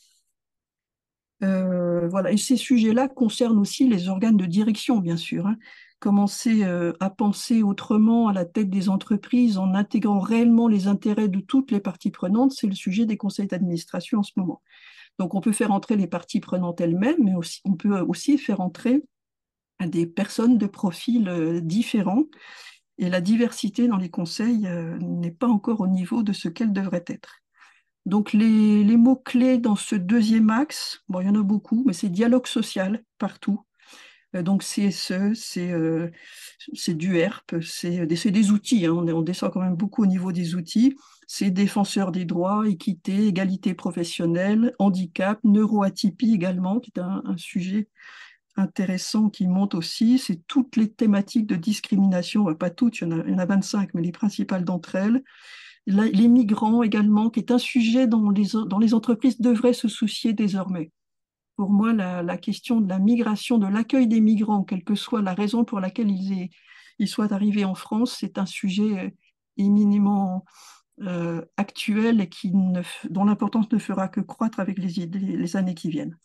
Voilà. Et ces sujets-là concernent aussi les organes de direction, bien sûr. Hein. Commencer à penser autrement à la tête des entreprises en intégrant réellement les intérêts de toutes les parties prenantes, c'est le sujet des conseils d'administration en ce moment. Donc, on peut faire entrer les parties prenantes elles-mêmes, mais aussi, on peut aussi faire entrer des personnes de profils différents. Et la diversité dans les conseils n'est pas encore au niveau de ce qu'elle devrait être. Donc, les mots-clés dans ce deuxième axe, bon, il y en a beaucoup, mais c'est dialogue social partout. Donc, CSE, c'est du ERP, c'est des outils. Hein, on descend quand même beaucoup au niveau des outils. C'est défenseur des droits, équité, égalité professionnelle, handicap, neuroatypie également, qui est un sujet intéressant qui monte aussi. C'est toutes les thématiques de discrimination, pas toutes, il y en a 25, mais les principales d'entre elles. Les migrants également, qui est un sujet dont les entreprises devraient se soucier désormais. Pour moi, la question de la migration, de l'accueil des migrants, quelle que soit la raison pour laquelle ils soient arrivés en France, c'est un sujet éminemment actuel et dont l'importance ne fera que croître avec les années qui viennent.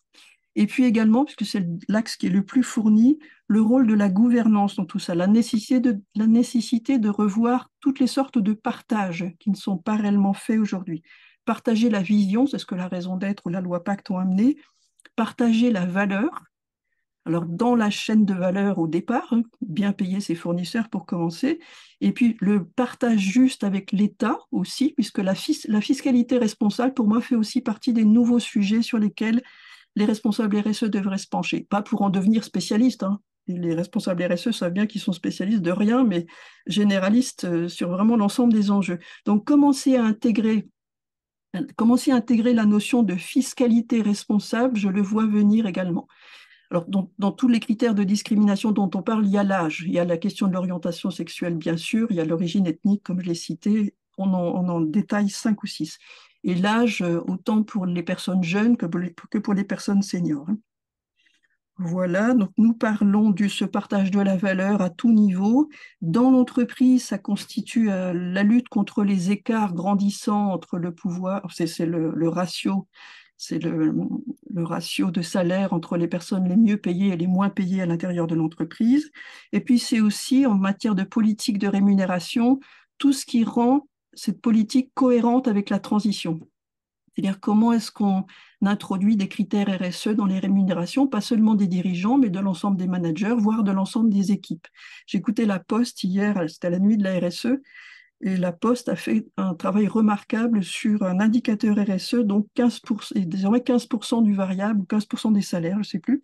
Et puis également, puisque c'est l'axe qui est le plus fourni, le rôle de la gouvernance dans tout ça, la nécessité de revoir toutes les sortes de partages qui ne sont pas réellement faits aujourd'hui. Partager la vision, c'est ce que la raison d'être ou la loi Pacte ont amené, partager la valeur. Alors, dans la chaîne de valeur au départ, hein, bien payer ses fournisseurs pour commencer, et puis le partage juste avec l'État aussi, puisque la fiscalité responsable, pour moi, fait aussi partie des nouveaux sujets sur lesquels les responsables RSE devraient se pencher. Pas pour en devenir spécialistes, hein. Les responsables RSE savent bien qu'ils sont spécialistes de rien, mais généralistes sur vraiment l'ensemble des enjeux. Donc, commencer à intégrer la notion de fiscalité responsable, je le vois venir également. Alors, dans tous les critères de discrimination dont on parle, il y a l'âge, il y a la question de l'orientation sexuelle, bien sûr, il y a l'origine ethnique, comme je l'ai cité, on en détaille 5 ou 6. Et l'âge, autant pour les personnes jeunes que pour les personnes seniors. Voilà, donc nous parlons de ce partage de la valeur à tout niveau. Dans l'entreprise, ça constitue la lutte contre les écarts grandissants entre le pouvoir, c'est le ratio, c'est le ratio de salaire entre les personnes les mieux payées et les moins payées à l'intérieur de l'entreprise. Et puis c'est aussi en matière de politique de rémunération, tout ce qui rend cette politique cohérente avec la transition. C'est-à-dire comment est-ce qu'on introduit des critères RSE dans les rémunérations, pas seulement des dirigeants, mais de l'ensemble des managers, voire de l'ensemble des équipes. J'écoutais La Poste hier, c'était à la nuit de la RSE, et La Poste a fait un travail remarquable sur un indicateur RSE, donc 15%, et désormais 15% du variable, ou 15% des salaires, je ne sais plus,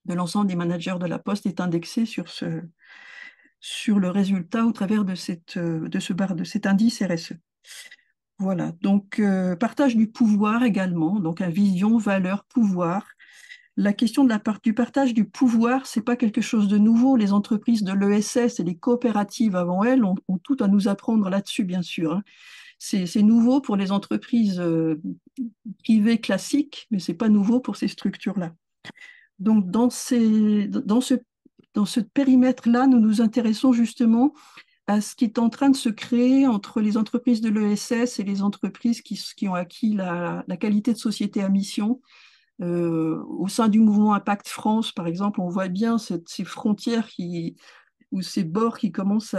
de l'ensemble des managers de La Poste est indexé sur le résultat au travers de cet indice RSE. Voilà, donc partage du pouvoir également, donc à vision, valeur, pouvoir. La question du partage du pouvoir, c'est pas quelque chose de nouveau. Les entreprises de l'ESS et les coopératives avant elles ont tout à nous apprendre là-dessus, bien sûr. Hein. C'est nouveau pour les entreprises privées classiques, mais c'est pas nouveau pour ces structures-là. Donc dans ce périmètre-là, nous nous intéressons justement à ce qui est en train de se créer entre les entreprises de l'ESS et les entreprises qui ont acquis la qualité de société à mission. Au sein du mouvement Impact France, par exemple, on voit bien ces frontières ou ces bords qui commencent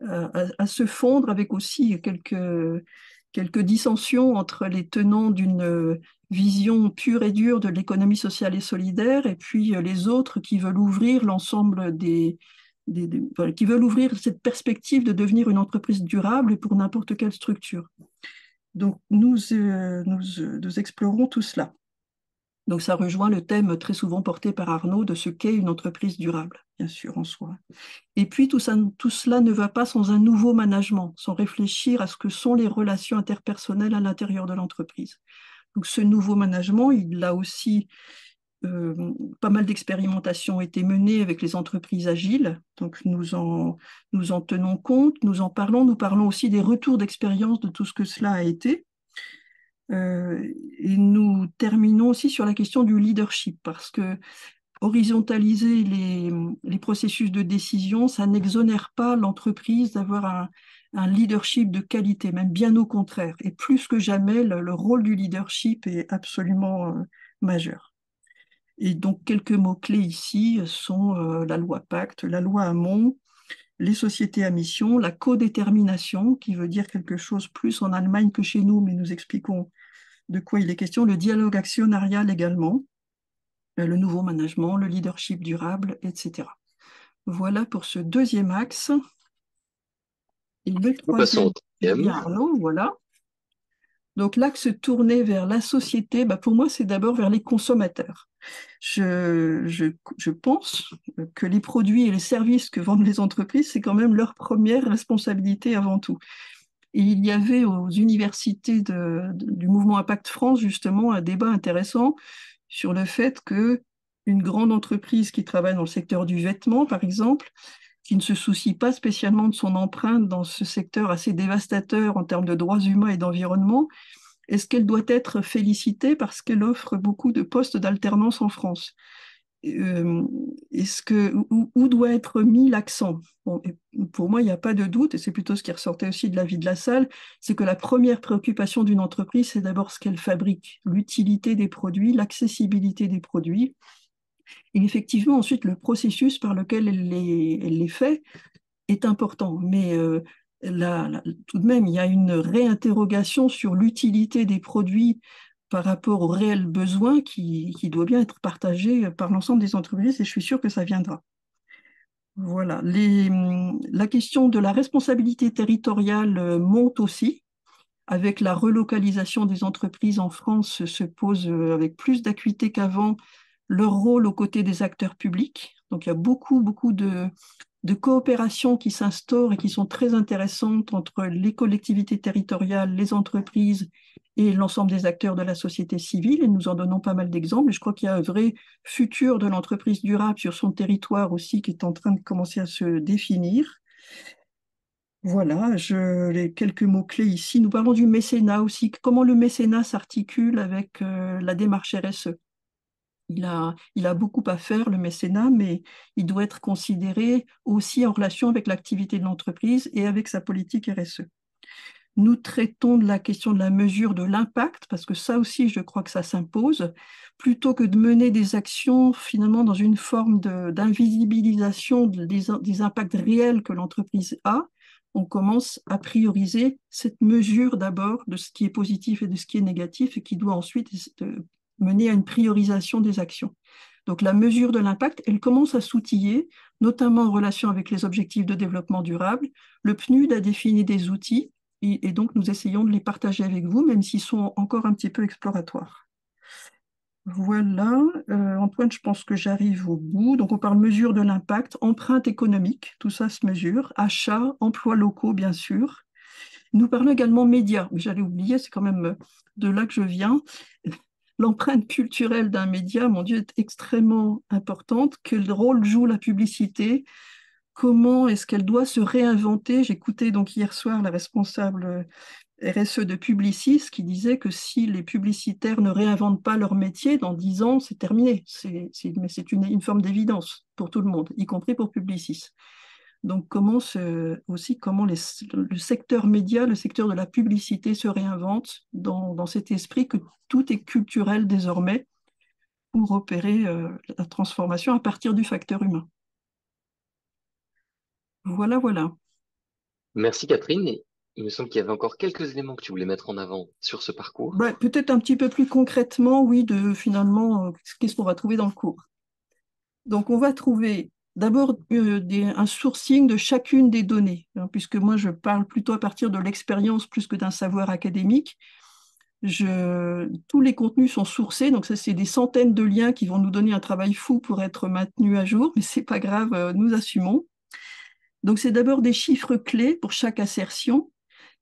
à se fondre avec aussi quelques dissensions entre les tenants d'une vision pure et dure de l'économie sociale et solidaire, et puis les autres qui veulent ouvrir l'ensemble enfin, qui veulent ouvrir cette perspective de devenir une entreprise durable pour n'importe quelle structure. Donc, nous explorons tout cela. Donc, ça rejoint le thème très souvent porté par Arnaud de ce qu'est une entreprise durable, bien sûr, en soi. Et puis, tout cela ne va pas sans un nouveau management, sans réfléchir à ce que sont les relations interpersonnelles à l'intérieur de l'entreprise. Donc, ce nouveau management, il a aussi pas mal d'expérimentations ont été menées avec les entreprises agiles. Donc, nous en tenons compte, nous parlons aussi des retours d'expérience de tout ce que cela a été. Et nous terminons aussi sur la question du leadership, parce que horizontaliser les processus de décision, ça n'exonère pas l'entreprise d'avoir un leadership de qualité, même bien au contraire. Et plus que jamais, le rôle du leadership est absolument majeur. Et donc, quelques mots-clés ici sont la loi Pacte, la loi Hamon, les sociétés à mission, la codétermination, qui veut dire quelque chose plus en Allemagne que chez nous, mais nous expliquons de quoi il est question, le dialogue actionnarial également, le nouveau management, le leadership durable, etc. Voilà pour ce deuxième axe. Et le Nous passons troisième, au troisième. Arnaud, voilà. Donc l'axe tourné vers la société, pour moi, c'est d'abord vers les consommateurs. Je pense que les produits et les services que vendent les entreprises, c'est quand même leur première responsabilité avant tout. Et il y avait aux universités du mouvement Impact France, justement, un débat intéressant sur le fait que une grande entreprise qui travaille dans le secteur du vêtement, par exemple, qui ne se soucie pas spécialement de son empreinte dans ce secteur assez dévastateur en termes de droits humains et d'environnement, est-ce qu'elle doit être félicitée parce qu'elle offre beaucoup de postes d'alternance en France? Où doit être mis l'accent? Bon, pour moi, il n'y a pas de doute, et c'est plutôt ce qui ressortait aussi de l'avis de la salle, c'est que la première préoccupation d'une entreprise, c'est d'abord ce qu'elle fabrique, l'utilité des produits, l'accessibilité des produits, et effectivement, ensuite, le processus par lequel elle les fait est important. Mais tout de même, il y a une réinterrogation sur l'utilité des produits par rapport aux réels besoins qui doit bien être partagé par l'ensemble des entreprises, et je suis sûre que ça viendra. Voilà. La question de la responsabilité territoriale monte aussi. Avec la relocalisation des entreprises en France, se pose avec plus d'acuité qu'avant leur rôle aux côtés des acteurs publics. Donc il y a beaucoup de coopérations qui s'instaurent et qui sont très intéressantes entre les collectivités territoriales, les entreprises et l'ensemble des acteurs de la société civile. Et nous en donnons pas mal d'exemples. Et je crois qu'il y a un vrai futur de l'entreprise durable sur son territoire aussi qui est en train de commencer à se définir. Voilà, les quelques mots-clés ici. Nous parlons du mécénat aussi, comment le mécénat s'articule avec la démarche RSE. Il a beaucoup à faire, le mécénat, mais il doit être considéré aussi en relation avec l'activité de l'entreprise et avec sa politique RSE. Nous traitons de la question de la mesure de l'impact, parce que ça aussi, je crois que ça s'impose, plutôt que de mener des actions finalement dans une forme d'invisibilisation des impacts réels que l'entreprise a. On commence à prioriser cette mesure d'abord de ce qui est positif et de ce qui est négatif et qui doit ensuite mener à une priorisation des actions. Donc la mesure de l'impact, elle commence à s'outiller, notamment en relation avec les objectifs de développement durable. Le PNUD a défini des outils et donc nous essayons de les partager avec vous, même s'ils sont encore un petit peu exploratoires. Voilà, Antoine, je pense que j'arrive au bout. Donc on parle mesure de l'impact, empreinte économique, tout ça se mesure, achat, emplois locaux, bien sûr. Nous parlons également médias, j'allais oublier, c'est quand même de là que je viens. L'empreinte culturelle d'un média, mon Dieu, est extrêmement importante. Quel rôle joue la publicité? Comment est-ce qu'elle doit se réinventer? J'écoutais donc hier soir la responsable RSE de Publicis qui disait que si les publicitaires ne réinventent pas leur métier, dans 10 ans, c'est terminé. Mais c'est une forme d'évidence pour tout le monde, y compris pour Publicis. Donc comment le secteur média, le secteur de la publicité se réinvente dans cet esprit que tout est culturel désormais pour opérer la transformation à partir du facteur humain. Voilà. Merci Catherine. Et il me semble qu'il y avait encore quelques éléments que tu voulais mettre en avant sur ce parcours. Bah, peut-être un petit peu plus concrètement, oui, de finalement, qu'est-ce qu'on va trouver dans le cours. Donc, on va trouver d'abord un sourcing de chacune des données, hein, puisque moi, je parle plutôt à partir de l'expérience plus que d'un savoir académique. Tous les contenus sont sourcés, donc ça, c'est des centaines de liens qui vont nous donner un travail fou pour être maintenus à jour, mais c'est pas grave, nous assumons. Donc, c'est d'abord des chiffres clés pour chaque assertion.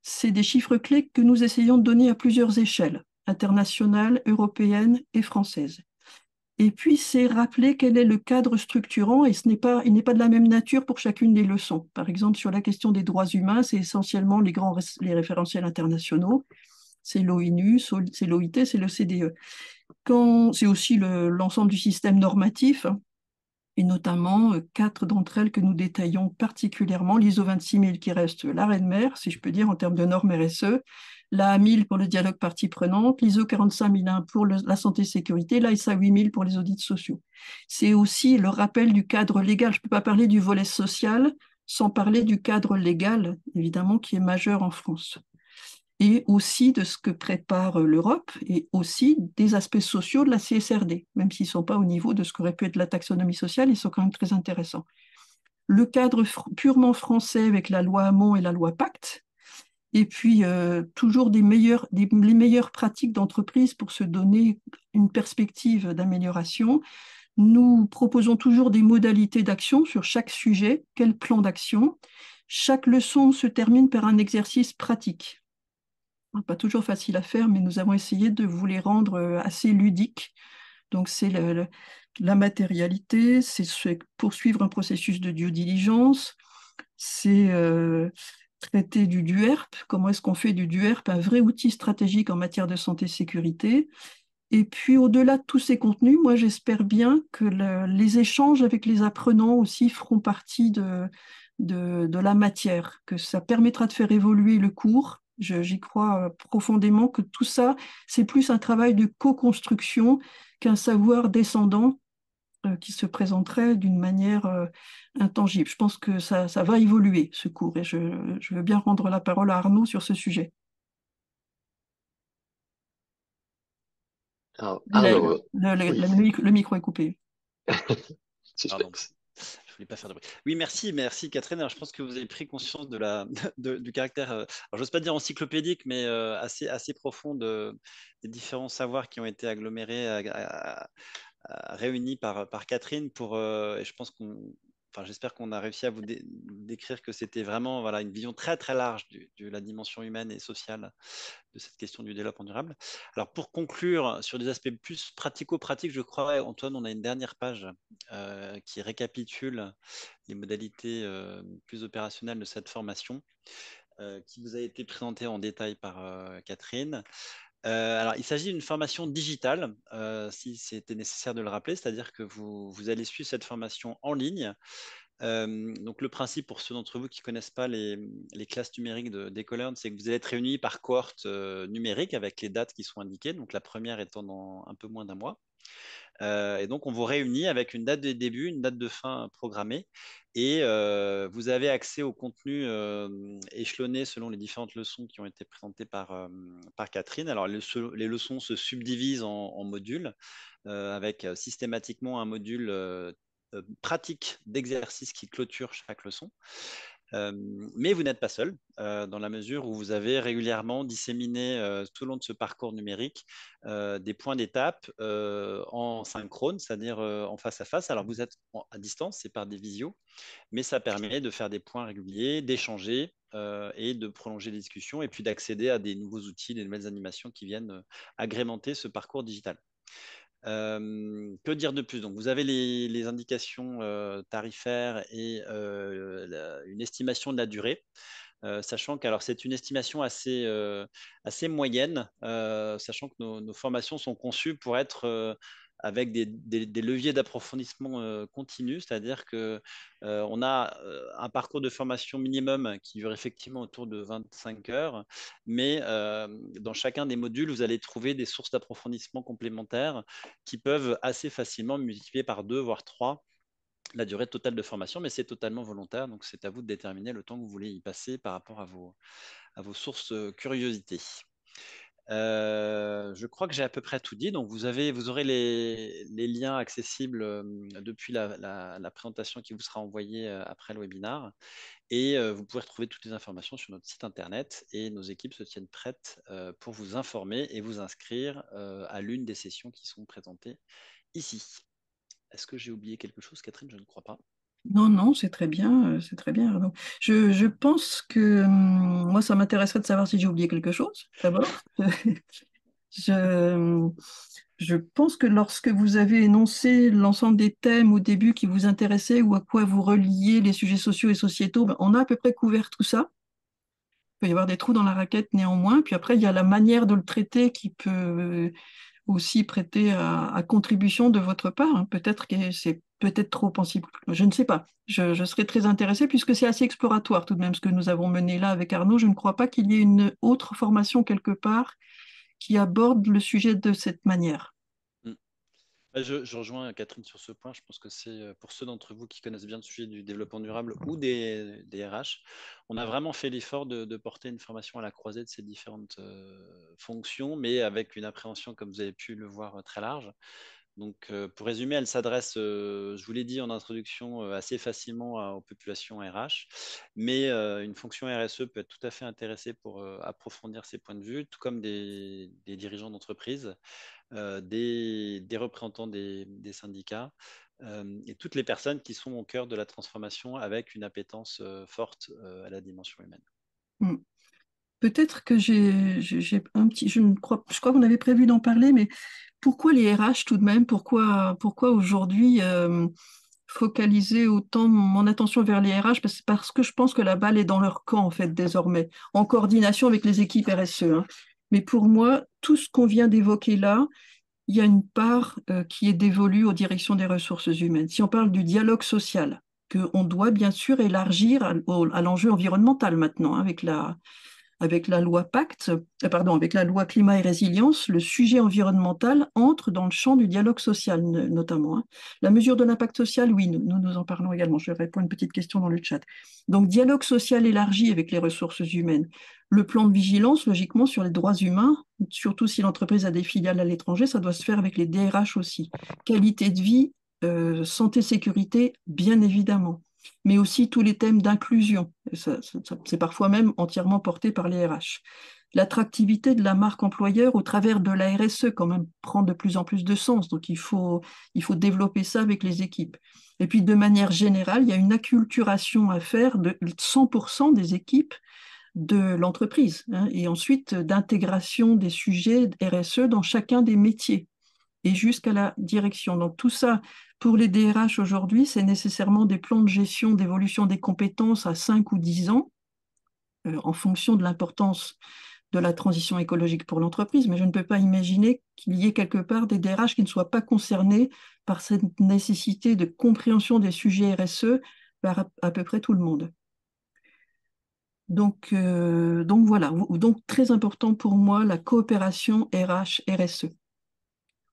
C'est des chiffres clés que nous essayons de donner à plusieurs échelles, internationales, européennes et françaises. Et puis, c'est rappeler quel est le cadre structurant, et il n'est pas de la même nature pour chacune des leçons. Par exemple, sur la question des droits humains, c'est essentiellement les référentiels internationaux. C'est l'ONU, c'est l'OIT, c'est le CDE. C'est aussi l'ensemble du système normatif, et notamment quatre d'entre elles que nous détaillons particulièrement, l'ISO 26000 qui reste la reine-mère, si je peux dire, en termes de normes RSE, la A1000 pour le dialogue partie prenante, l'ISO 45001 pour la santé et sécurité, la SA 8000 pour les audits sociaux. C'est aussi le rappel du cadre légal. Je ne peux pas parler du volet social sans parler du cadre légal, évidemment, qui est majeur en France, et aussi de ce que prépare l'Europe et aussi des aspects sociaux de la CSRD, même s'ils ne sont pas au niveau de ce qu'aurait pu être la taxonomie sociale, ils sont quand même très intéressants. Le cadre purement français avec la loi Hamon et la loi Pacte, et puis toujours les meilleures pratiques d'entreprise pour se donner une perspective d'amélioration. Nous proposons toujours des modalités d'action sur chaque sujet, quel plan d'action. Chaque leçon se termine par un exercice pratique. Pas toujours facile à faire, mais nous avons essayé de vous les rendre assez ludiques. Donc, c'est la matérialité, c'est poursuivre un processus de due diligence, c'est traiter du DUERP. Comment est-ce qu'on fait du DUERP un vrai outil stratégique en matière de santé et sécurité? Et puis, au-delà de tous ces contenus, moi, j'espère bien que les échanges avec les apprenants aussi feront partie de la matière, que ça permettra de faire évoluer le cours. J'y crois profondément que tout ça, c'est plus un travail de co-construction qu'un savoir descendant qui se présenterait d'une manière intangible. Je pense que ça va évoluer, ce cours, et je veux bien rendre la parole à Arnaud sur ce sujet. Alors, Le, Arnaud, oui, le micro est coupé. Pardon. suspense. Je voulais pas faire de bruit. Oui, merci Catherine. Alors, je pense que vous avez pris conscience du caractère, alors j'ose pas dire encyclopédique, mais assez profond des différents savoirs qui ont été agglomérés, réunis par Catherine et je pense enfin, j'espère qu'on a réussi à vous décrire que c'était vraiment voilà, une vision très très large de la dimension humaine et sociale de cette question du développement durable. Alors pour conclure sur des aspects plus pratico-pratiques, je crois, Antoine, on a une dernière page qui récapitule les modalités plus opérationnelles de cette formation qui vous a été présentée en détail par Catherine. Alors, il s'agit d'une formation digitale, si c'était nécessaire de le rappeler, c'est-à-dire que vous allez suivre cette formation en ligne. Donc, le principe pour ceux d'entre vous qui ne connaissent pas les classes numériques d'Ecolearn, c'est que vous allez être réunis par cohorte numérique avec les dates qui sont indiquées. Donc, la première étant dans un peu moins d'un mois. Et donc, on vous réunit avec une date de début, une date de fin programmée. Et vous avez accès au contenu échelonné selon les différentes leçons qui ont été présentées par Catherine. Alors, les leçons se subdivisent en modules, avec systématiquement un module pratique d'exercice qui clôture chaque leçon. Mais vous n'êtes pas seul, dans la mesure où vous avez régulièrement disséminé tout au long de ce parcours numérique des points d'étape en synchrone, c'est-à-dire en face à face. Alors vous êtes à distance, c'est par des visios, mais ça permet de faire des points réguliers, d'échanger et de prolonger les discussions et puis d'accéder à des nouveaux outils, des nouvelles animations qui viennent agrémenter ce parcours digital. Que dire de plus? Donc, vous avez les indications tarifaires et une estimation de la durée, sachant que c'est une estimation assez moyenne, sachant que nos formations sont conçues pour être avec des leviers d'approfondissement continu, c'est-à-dire que on a un parcours de formation minimum qui dure effectivement autour de 25 heures, mais dans chacun des modules, vous allez trouver des sources d'approfondissement complémentaires qui peuvent assez facilement multiplier par deux, voire trois la durée totale de formation, mais c'est totalement volontaire, donc c'est à vous de déterminer le temps que vous voulez y passer par rapport à vos sources curiosité. Je crois que j'ai à peu près tout dit. Donc, vous aurez les liens accessibles depuis la présentation qui vous sera envoyée après le webinaire. Et vous pourrez retrouver toutes les informations sur notre site internet. Et nos équipes se tiennent prêtes pour vous informer et vous inscrire à l'une des sessions qui sont présentées ici. Est-ce que j'ai oublié quelque chose, Catherine? Je ne crois pas. Non, non, c'est très bien, Arnaud. Je pense que moi, ça m'intéresserait de savoir si j'ai oublié quelque chose, d'abord. Je, je pense que lorsque vous avez énoncé l'ensemble des thèmes au début qui vous intéressaient ou à quoi vous reliez les sujets sociaux et sociétaux, ben, on a à peu près couvert tout ça. Il peut y avoir des trous dans la raquette néanmoins. Puis après, il y a la manière de le traiter qui peut aussi prêter à contribution de votre part, hein. Peut-être que c'est peut-être trop sensible. Je ne sais pas. Je serais très intéressée puisque c'est assez exploratoire tout de même ce que nous avons mené là avec Arnaud. Je ne crois pas qu'il y ait une autre formation quelque part qui aborde le sujet de cette manière. Mm. Je rejoins Catherine sur ce point. Je pense que c'est pour ceux d'entre vous qui connaissent bien le sujet du développement durable ou des RH, on a vraiment fait l'effort de porter une formation à la croisée de ces différentes fonctions, mais avec une appréhension, comme vous avez pu le voir, très large. Donc, pour résumer, elle s'adresse, je vous l'ai dit en introduction, assez facilement aux populations RH, mais une fonction RSE peut être tout à fait intéressée pour approfondir ses points de vue, tout comme des dirigeants d'entreprise, des représentants des syndicats et toutes les personnes qui sont au cœur de la transformation avec une appétence forte à la dimension humaine. Hmm. Peut-être que j'ai un petit, je crois qu'on avait prévu d'en parler, mais pourquoi les RH tout de même? Pourquoi aujourd'hui focaliser autant mon attention vers les RH? Parce que je pense que la balle est dans leur camp, en fait, désormais, en coordination avec les équipes RSE, hein. Mais pour moi, tout ce qu'on vient d'évoquer là, il y a une part qui est dévolue aux directions des ressources humaines. Si on parle du dialogue social, qu'on doit bien sûr élargir à l'enjeu environnemental maintenant, hein, avec la loi Pacte, pardon, avec la loi Climat et Résilience, le sujet environnemental entre dans le champ du dialogue social notamment, hein. La mesure de l'impact social, oui, nous en parlons également. Je réponds à une petite question dans le chat. Donc, dialogue social élargi avec les ressources humaines. Le plan de vigilance, logiquement, sur les droits humains, surtout si l'entreprise a des filiales à l'étranger, ça doit se faire avec les DRH aussi. Qualité de vie, santé, sécurité, bien évidemment, mais aussi tous les thèmes d'inclusion. C'est parfois même entièrement porté par les RH. L'attractivité de la marque employeur au travers de la RSE quand même prend de plus en plus de sens. Donc il faut développer ça avec les équipes. Et puis de manière générale, il y a une acculturation à faire de 100% des équipes de l'entreprise, hein, et ensuite d'intégration des sujets RSE dans chacun des métiers et jusqu'à la direction. Donc tout ça, pour les DRH aujourd'hui, c'est nécessairement des plans de gestion d'évolution des compétences à 5 ou 10 ans, en fonction de l'importance de la transition écologique pour l'entreprise, mais je ne peux pas imaginer qu'il y ait quelque part des DRH qui ne soient pas concernés par cette nécessité de compréhension des sujets RSE par à peu près tout le monde. Donc voilà, donc très important pour moi la coopération RH-RSE.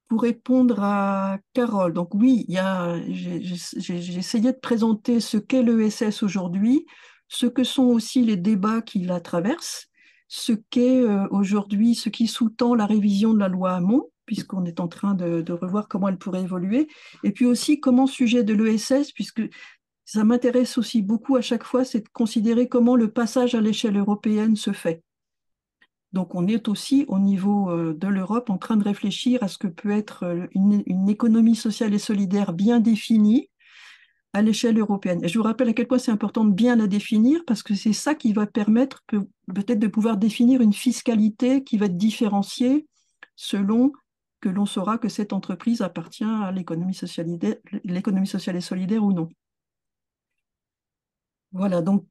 Pour répondre à Carole, donc oui, j'ai essayé de présenter ce qu'est l'ESS aujourd'hui, ce que sont aussi les débats qui la traversent, ce qu'est aujourd'hui, ce qui sous-tend la révision de la loi Hamon, puisqu'on est en train de revoir comment elle pourrait évoluer, et puis aussi comment sujet de l'ESS, puisque ça m'intéresse aussi beaucoup à chaque fois, c'est de considérer comment le passage à l'échelle européenne se fait. Donc on est aussi au niveau de l'Europe en train de réfléchir à ce que peut être une économie sociale et solidaire bien définie à l'échelle européenne. Et je vous rappelle à quel point c'est important de bien la définir parce que c'est ça qui va permettre peut-être de pouvoir définir une fiscalité qui va être différenciée selon que l'on saura que cette entreprise appartient à l'économie sociale et solidaire ou non. Voilà, donc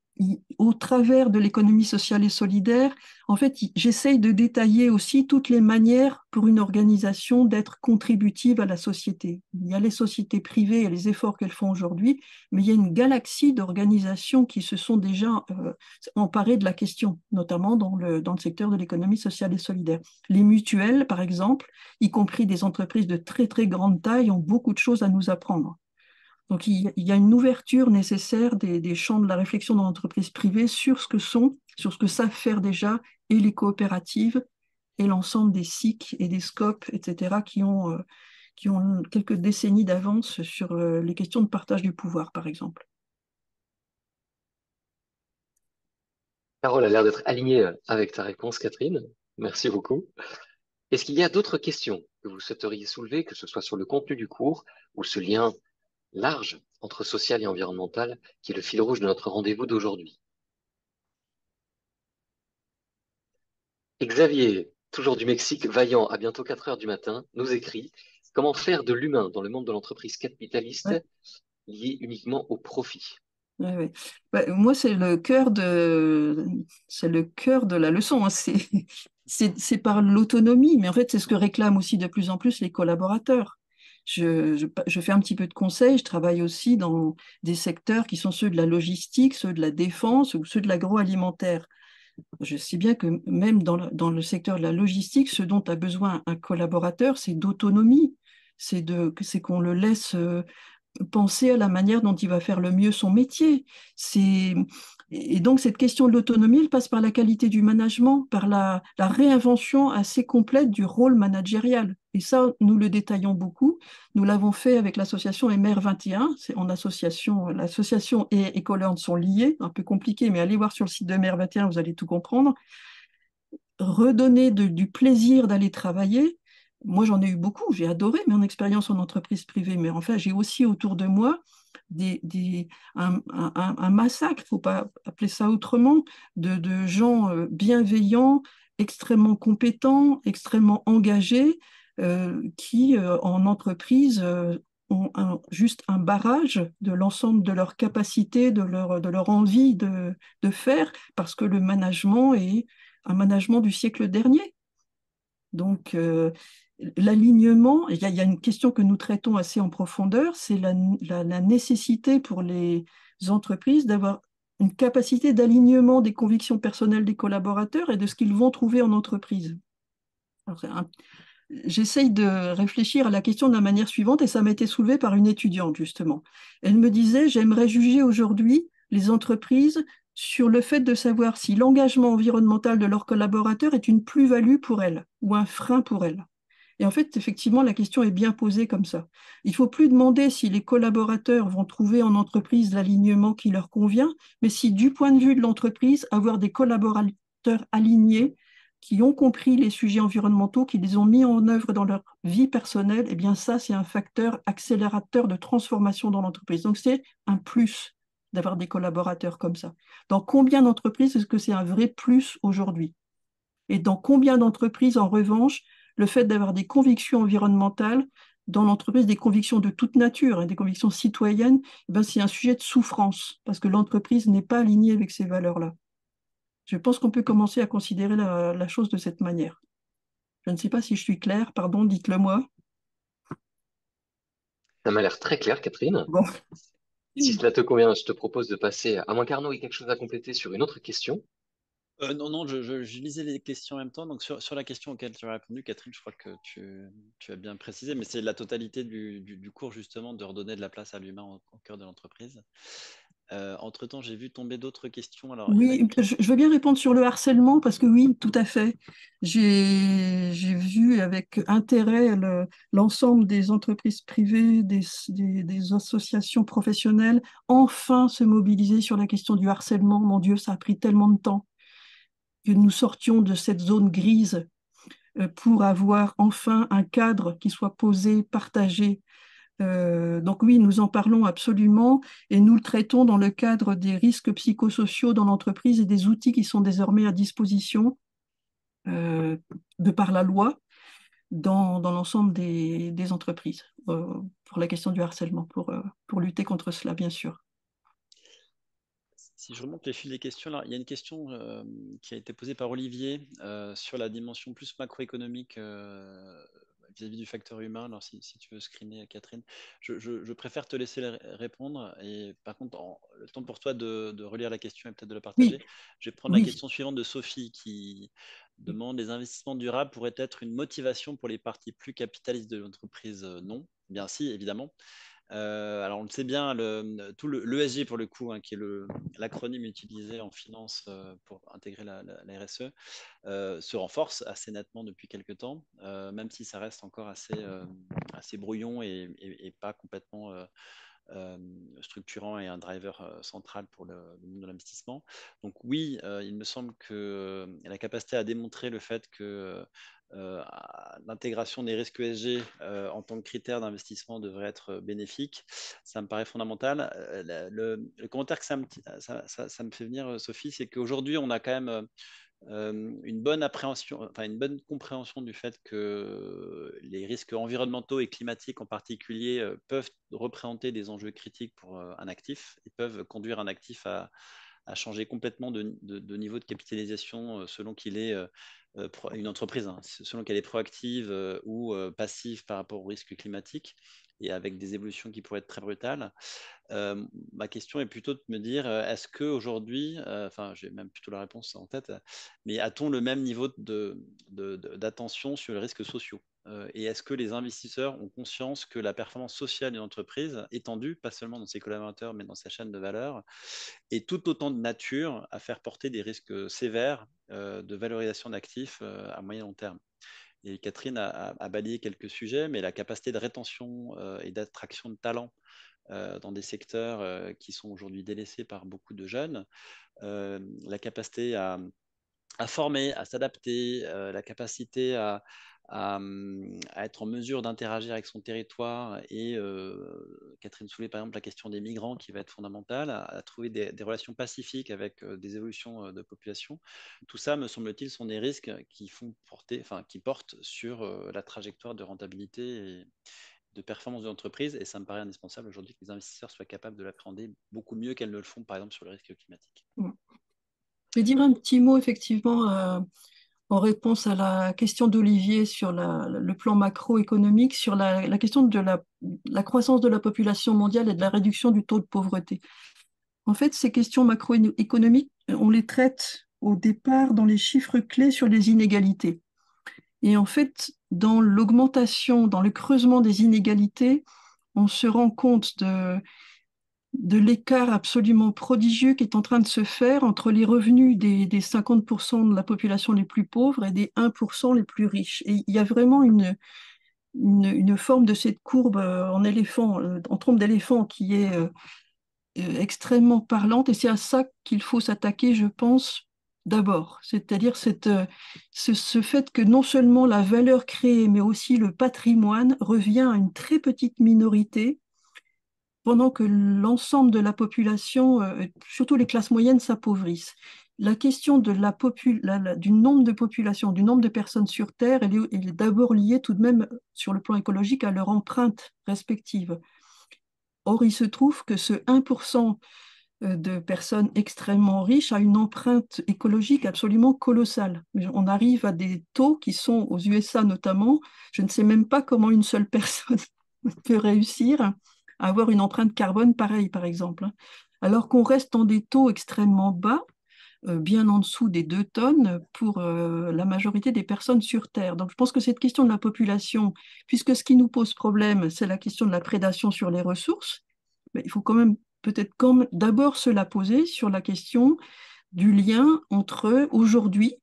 au travers de l'économie sociale et solidaire, en fait, j'essaye de détailler aussi toutes les manières pour une organisation d'être contributive à la société. Il y a les sociétés privées et les efforts qu'elles font aujourd'hui, mais il y a une galaxie d'organisations qui se sont déjà emparées de la question, notamment dans le secteur de l'économie sociale et solidaire. Les mutuelles, par exemple, y compris des entreprises de très, très grande taille, ont beaucoup de choses à nous apprendre. Donc, il y a une ouverture nécessaire des champs de la réflexion dans l'entreprise privée sur ce que sont, sur ce que savent faire déjà et les coopératives et l'ensemble des SIC et des SCOP, etc., qui ont quelques décennies d'avance sur les questions de partage du pouvoir, par exemple. Carole a l'air d'être alignée avec ta réponse, Catherine. Merci beaucoup. Est-ce qu'il y a d'autres questions que vous souhaiteriez soulever, que ce soit sur le contenu du cours ou ce lien large entre social et environnemental qui est le fil rouge de notre rendez-vous d'aujourd'hui? Et Xavier, toujours du Mexique, vaillant à bientôt 4 heures du matin, nous écrit: comment faire de l'humain dans le monde de l'entreprise capitaliste Ouais, lié uniquement au profit? ouais, ouais. Bah, moi, c'est le cœur de la leçon, hein. C'est par l'autonomie, mais en fait, c'est ce que réclament aussi de plus en plus les collaborateurs. Je fais un petit peu de conseil, je travaille aussi dans des secteurs qui sont ceux de la logistique, ceux de la défense ou ceux de l'agroalimentaire. Je sais bien que même dans le secteur de la logistique, ce dont a besoin un collaborateur, c'est d'autonomie, c'est qu'on le laisse penser à la manière dont il va faire le mieux son métier. C'est, et donc, cette question de l'autonomie, elle passe par la qualité du management, par la réinvention assez complète du rôle managérial. Et ça, nous le détaillons beaucoup. Nous l'avons fait avec l'association MR21. C'est en association, l'association et Ecolearn sont liées, un peu compliqué, mais allez voir sur le site de MR21, vous allez tout comprendre. Redonner du plaisir d'aller travailler. Moi, j'en ai eu beaucoup, j'ai adoré mon expérience en entreprise privée, mais enfin, j'ai aussi autour de moi un massacre, il ne faut pas appeler ça autrement, de gens bienveillants, extrêmement compétents, extrêmement engagés, qui, en entreprise, ont juste un barrage de l'ensemble de leurs capacités, de leur envie de faire, parce que le management est un management du siècle dernier. Donc, l'alignement, il y a une question que nous traitons assez en profondeur, c'est la nécessité pour les entreprises d'avoir une capacité d'alignement des convictions personnelles des collaborateurs et de ce qu'ils vont trouver en entreprise. Alors, j'essaye de réfléchir à la question de la manière suivante et ça m'a été soulevé par une étudiante, justement. Elle me disait, j'aimerais juger aujourd'hui les entreprises sur le fait de savoir si l'engagement environnemental de leurs collaborateurs est une plus-value pour elles ou un frein pour elles. Et en fait, effectivement, la question est bien posée comme ça. Il ne faut plus demander si les collaborateurs vont trouver en entreprise l'alignement qui leur convient, mais si, du point de vue de l'entreprise, avoir des collaborateurs alignés qui ont compris les sujets environnementaux, qui les ont mis en œuvre dans leur vie personnelle, eh bien ça, c'est un facteur accélérateur de transformation dans l'entreprise. Donc c'est un plus d'avoir des collaborateurs comme ça. Dans combien d'entreprises est-ce que c'est un vrai plus aujourd'hui? Et dans combien d'entreprises, en revanche, le fait d'avoir des convictions environnementales dans l'entreprise, des convictions de toute nature, hein, des convictions citoyennes, eh ben, c'est un sujet de souffrance parce que l'entreprise n'est pas alignée avec ces valeurs-là. Je pense qu'on peut commencer à considérer la chose de cette manière. Je ne sais pas si je suis claire, pardon, dites-le moi. Ça m'a l'air très clair, Catherine. Bon. Si cela te convient, je te propose de passer, à moins qu'Arnaud ait quelque chose à compléter sur une autre question. Non, non, je lisais les questions en même temps. Donc, sur la question auquel tu as répondu, Catherine, je crois que tu as bien précisé, mais c'est la totalité du cours, justement, de redonner de la place à l'humain au cœur de l'entreprise. Entre-temps, j'ai vu tomber d'autres questions. Alors, il y en a une Oui, qui... je veux bien répondre sur le harcèlement parce que oui, tout à fait. J'ai vu avec intérêt l'ensemble des entreprises privées, des associations professionnelles enfin se mobiliser sur la question du harcèlement. Mon Dieu, ça a pris tellement de temps que nous sortions de cette zone grise pour avoir enfin un cadre qui soit posé, partagé. Donc oui, nous en parlons absolument et nous le traitons dans le cadre des risques psychosociaux dans l'entreprise et des outils qui sont désormais à disposition euh, de par la loi dans l'ensemble des entreprises pour la question du harcèlement, pour lutter contre cela, bien sûr. Si je remonte les fils des questions, alors, il y a une question qui a été posée par Olivier sur la dimension plus macroéconomique vis-à-vis du facteur humain. Alors, si tu veux screener, Catherine, je préfère te laisser répondre. Et par contre, le temps pour toi de relire la question et peut-être de la Oui, partager. Je vais prendre la oui. question suivante de Sophie qui demande: les investissements durables pourraient être une motivation pour les parties plus capitalistes de l'entreprise? Non. Bien si, évidemment. Alors, on le sait bien, tout l'ESG pour le coup, hein, qui est l'acronyme utilisé en finance pour intégrer la RSE, se renforce assez nettement depuis quelques temps, même si ça reste encore assez brouillon et pas complètement structurant et un driver central pour le monde de l'investissement. Donc oui, il me semble que la capacité à démontrer le fait que l'intégration des risques ESG en tant que critère d'investissement devrait être bénéfique, ça me paraît fondamental. Le commentaire que ça me fait venir, Sophie, c'est qu'aujourd'hui, on a quand même une bonne appréhension, enfin une bonne compréhension du fait que les risques environnementaux et climatiques en particulier peuvent représenter des enjeux critiques pour un actif et peuvent conduire un actif à changer complètement de niveau de capitalisation selon qu'il est une entreprise, hein, selon qu'elle est proactive ou passive par rapport aux risques climatiques et avec des évolutions qui pourraient être très brutales. Ma question est plutôt de me dire, est-ce qu'aujourd'hui, enfin j'ai même plutôt la réponse en tête, mais a-t-on le même niveau d'attention sur les risques sociaux? Et est-ce que les investisseurs ont conscience que la performance sociale d'une entreprise, étendue, pas seulement dans ses collaborateurs, mais dans sa chaîne de valeur, est tout autant de nature à faire porter des risques sévères de valorisation d'actifs à moyen long terme? Et Catherine a balayé quelques sujets, mais la capacité de rétention et d'attraction de talents dans des secteurs qui sont aujourd'hui délaissés par beaucoup de jeunes, la capacité à former, à s'adapter, la capacité à être en mesure d'interagir avec son territoire et Catherine soulevait par exemple la question des migrants qui va être fondamentale, à trouver des relations pacifiques avec des évolutions de population. Tout ça, me semble-t-il, sont des risques qui portent sur la trajectoire de rentabilité et de performance de l'entreprise et ça me paraît indispensable aujourd'hui que les investisseurs soient capables de l'appréhender beaucoup mieux qu'elles ne le font par exemple sur le risque climatique. Je vais dire un petit mot effectivement en réponse à la question d'Olivier sur le plan macroéconomique, sur la question de la croissance de la population mondiale et de la réduction du taux de pauvreté. En fait, ces questions macroéconomiques, on les traite au départ dans les chiffres clés sur les inégalités. Et en fait, dans l'augmentation, dans le creusement des inégalités, on se rend compte de l'écart absolument prodigieux qui est en train de se faire entre les revenus des 50% de la population les plus pauvres et des 1% les plus riches. Et il y a vraiment une forme de cette courbe en éléphant, en trompe d'éléphant qui est extrêmement parlante et c'est à ça qu'il faut s'attaquer, je pense, d'abord. C'est-à-dire ce fait que non seulement la valeur créée, mais aussi le patrimoine revient à une très petite minorité pendant que l'ensemble de la population, surtout les classes moyennes, s'appauvrissent. La question de du nombre de populations, du nombre de personnes sur Terre, elle est d'abord liée tout de même sur le plan écologique à leur empreinte respective. Or, il se trouve que ce 1% de personnes extrêmement riches a une empreinte écologique absolument colossale. On arrive à des taux qui sont, aux USA notamment, je ne sais même pas comment une seule personne peut réussir à avoir une empreinte carbone pareille, par exemple. Alors qu'on reste dans des taux extrêmement bas, bien en dessous des 2 tonnes pour la majorité des personnes sur Terre. Donc je pense que cette question de la population, puisque ce qui nous pose problème, c'est la question de la prédation sur les ressources, mais il faut quand même peut-être d'abord se la poser sur la question du lien entre aujourd'hui,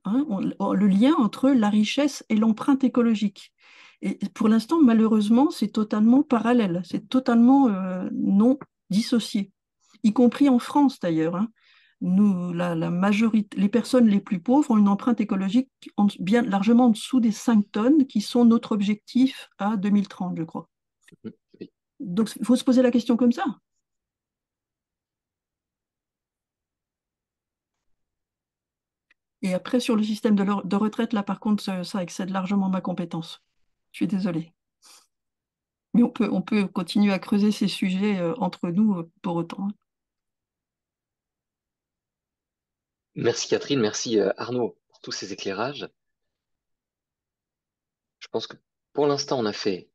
hein, le lien entre la richesse et l'empreinte écologique. Et pour l'instant, malheureusement, c'est totalement parallèle, c'est totalement non dissocié, y compris en France d'ailleurs. Hein. Nous, la majorité, les personnes les plus pauvres ont une empreinte écologique bien largement en dessous des 5 tonnes qui sont notre objectif à 2030, je crois. Oui. Donc, il faut se poser la question comme ça. Et après, sur le système de retraite, là, par contre, ça excède largement ma compétence. Je suis désolée. Mais on peut continuer à creuser ces sujets entre nous pour autant. Merci Catherine, merci Arnaud pour tous ces éclairages. Je pense que pour l'instant, on a fait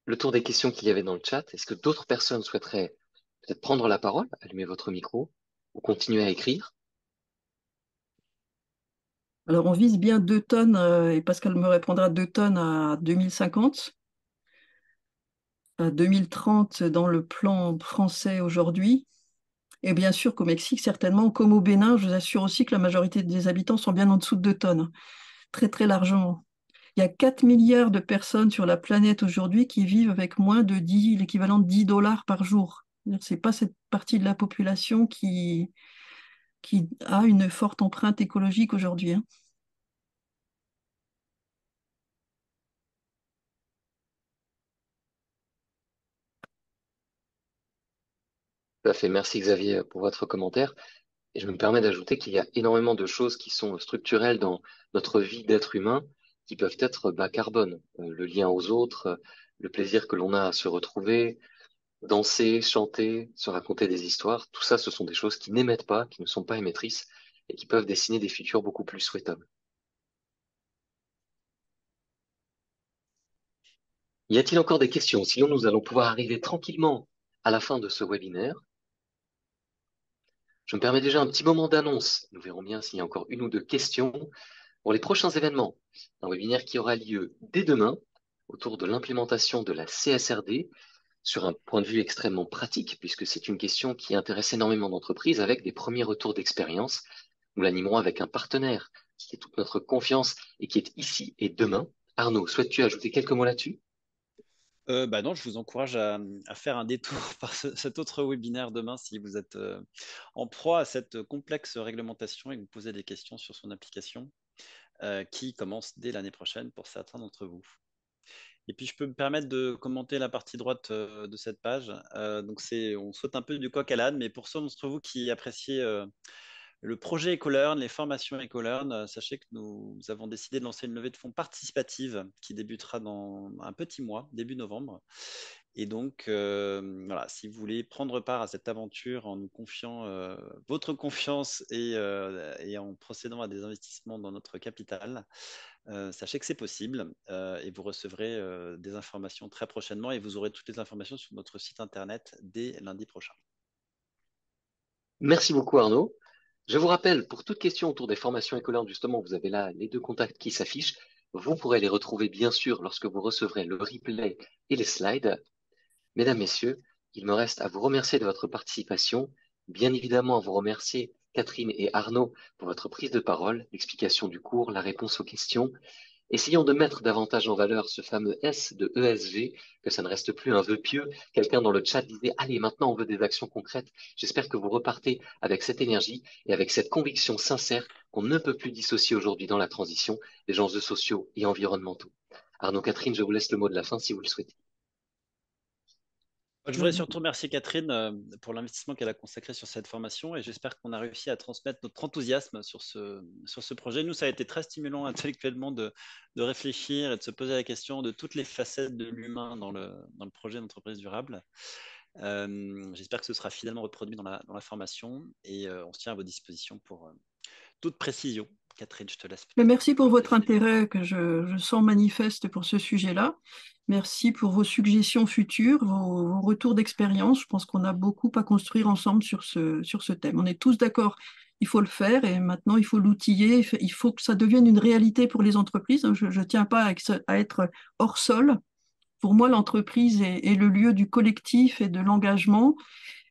le tour des questions qu'il y avait dans le chat. Est-ce que d'autres personnes souhaiteraient peut-être prendre la parole, allumer votre micro ou continuer à écrire? Alors, on vise bien 2 tonnes, et Pascal me répondra 2 tonnes à 2050. à 2030 dans le plan français aujourd'hui. Et bien sûr qu'au Mexique, certainement, comme au Bénin, je vous assure aussi que la majorité des habitants sont bien en dessous de 2 tonnes, très très largement. Il y a 4 milliards de personnes sur la planète aujourd'hui qui vivent avec moins de 10, l'équivalent de 10 dollars par jour. C'est pas cette partie de la population qui a une forte empreinte écologique aujourd'hui, hein. Tout à fait. Merci Xavier pour votre commentaire. Et je me permets d'ajouter qu'il y a énormément de choses qui sont structurelles dans notre vie d'être humain qui peuvent être bas carbone. Le lien aux autres, le plaisir que l'on a à se retrouver, danser, chanter, se raconter des histoires, tout ça, ce sont des choses qui n'émettent pas, qui ne sont pas émettrices et qui peuvent dessiner des futurs beaucoup plus souhaitables. Y a-t-il encore des questions? Sinon, nous allons pouvoir arriver tranquillement à la fin de ce webinaire. Je me permets déjà un petit moment d'annonce. Nous verrons bien s'il y a encore une ou deux questions pour les prochains événements. Un webinaire qui aura lieu dès demain autour de l'implémentation de la CSRD sur un point de vue extrêmement pratique, puisque c'est une question qui intéresse énormément d'entreprises avec des premiers retours d'expérience. Nous l'animerons avec un partenaire qui est toute notre confiance et qui est ici et demain. Arnaud, souhaites-tu ajouter quelques mots là-dessus? Bah non, je vous encourage à faire un détour par cet autre webinaire demain si vous êtes en proie à cette complexe réglementation et que vous posez des questions sur son application qui commence dès l'année prochaine pour certains d'entre vous. Et puis, je peux me permettre de commenter la partie droite de cette page. Donc, on saute un peu du coq à l'âne, mais pour ceux d'entre vous qui appréciez le projet EcoLearn, les formations EcoLearn, sachez que nous avons décidé de lancer une levée de fonds participative qui débutera dans un petit mois, début novembre. Et donc, voilà, si vous voulez prendre part à cette aventure en nous confiant votre confiance et en procédant à des investissements dans notre capital, sachez que c'est possible et vous recevrez des informations très prochainement et vous aurez toutes les informations sur notre site internet dès lundi prochain. Merci beaucoup Arnaud. Je vous rappelle, pour toute question autour des formations écolaires, justement, vous avez là les deux contacts qui s'affichent. Vous pourrez les retrouver bien sûr lorsque vous recevrez le replay et les slides. Mesdames, Messieurs, il me reste à vous remercier de votre participation, bien évidemment à vous remercier Catherine et Arnaud pour votre prise de parole, l'explication du cours, la réponse aux questions. Essayons de mettre davantage en valeur ce fameux S de ESG, que ça ne reste plus un vœu pieux. Quelqu'un dans le chat disait, allez, maintenant on veut des actions concrètes. J'espère que vous repartez avec cette énergie et avec cette conviction sincère qu'on ne peut plus dissocier aujourd'hui dans la transition des enjeux sociaux et environnementaux. Arnaud, Catherine, je vous laisse le mot de la fin si vous le souhaitez. Je voudrais surtout remercier Catherine pour l'investissement qu'elle a consacré sur cette formation et j'espère qu'on a réussi à transmettre notre enthousiasme sur ce projet. Nous, ça a été très stimulant intellectuellement de réfléchir et de se poser la question de toutes les facettes de l'humain dans le projet d'entreprise durable. J'espère que ce sera finalement reproduit dans la formation et on se tient à vos dispositions pour toute précision. Catherine, je te laisse Mais peut-être. merci pour votre intérêt que je sens manifeste pour ce sujet-là. Merci pour vos suggestions futures, vos retours d'expérience. Je pense qu'on a beaucoup à construire ensemble sur ce thème. On est tous d'accord, il faut le faire et maintenant il faut l'outiller. Il faut que ça devienne une réalité pour les entreprises. Je ne tiens pas à être hors sol. Pour moi, l'entreprise est le lieu du collectif et de l'engagement.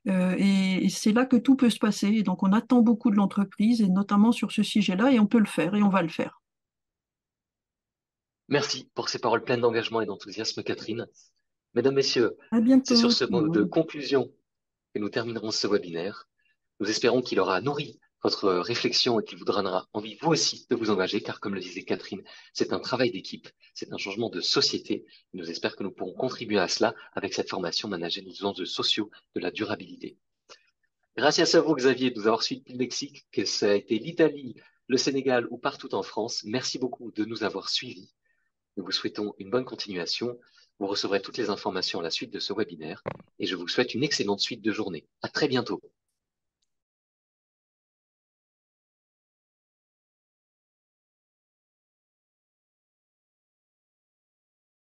Et c'est là que tout peut se passer. Et donc, on attend beaucoup de l'entreprise, et notamment sur ce sujet-là, et on peut le faire, et on va le faire. Merci pour ces paroles pleines d'engagement et d'enthousiasme, Catherine. Mesdames, Messieurs, À c'est sur bientôt, ce tout le mot de monde. conclusion que nous terminerons ce webinaire. Nous espérons qu'il aura nourri votre réflexion et qu'il vous donnera envie, vous aussi, de vous engager, car comme le disait Catherine, c'est un travail d'équipe, c'est un changement de société. Nous espérons que nous pourrons contribuer à cela avec cette formation manager les enjeux sociaux de la durabilité. Gracias à vous, Xavier, de nous avoir suivi le Mexique, que ça a été l'Italie, le Sénégal ou partout en France. Merci beaucoup de nous avoir suivis. Nous vous souhaitons une bonne continuation. Vous recevrez toutes les informations à la suite de ce webinaire et je vous souhaite une excellente suite de journée. À très bientôt.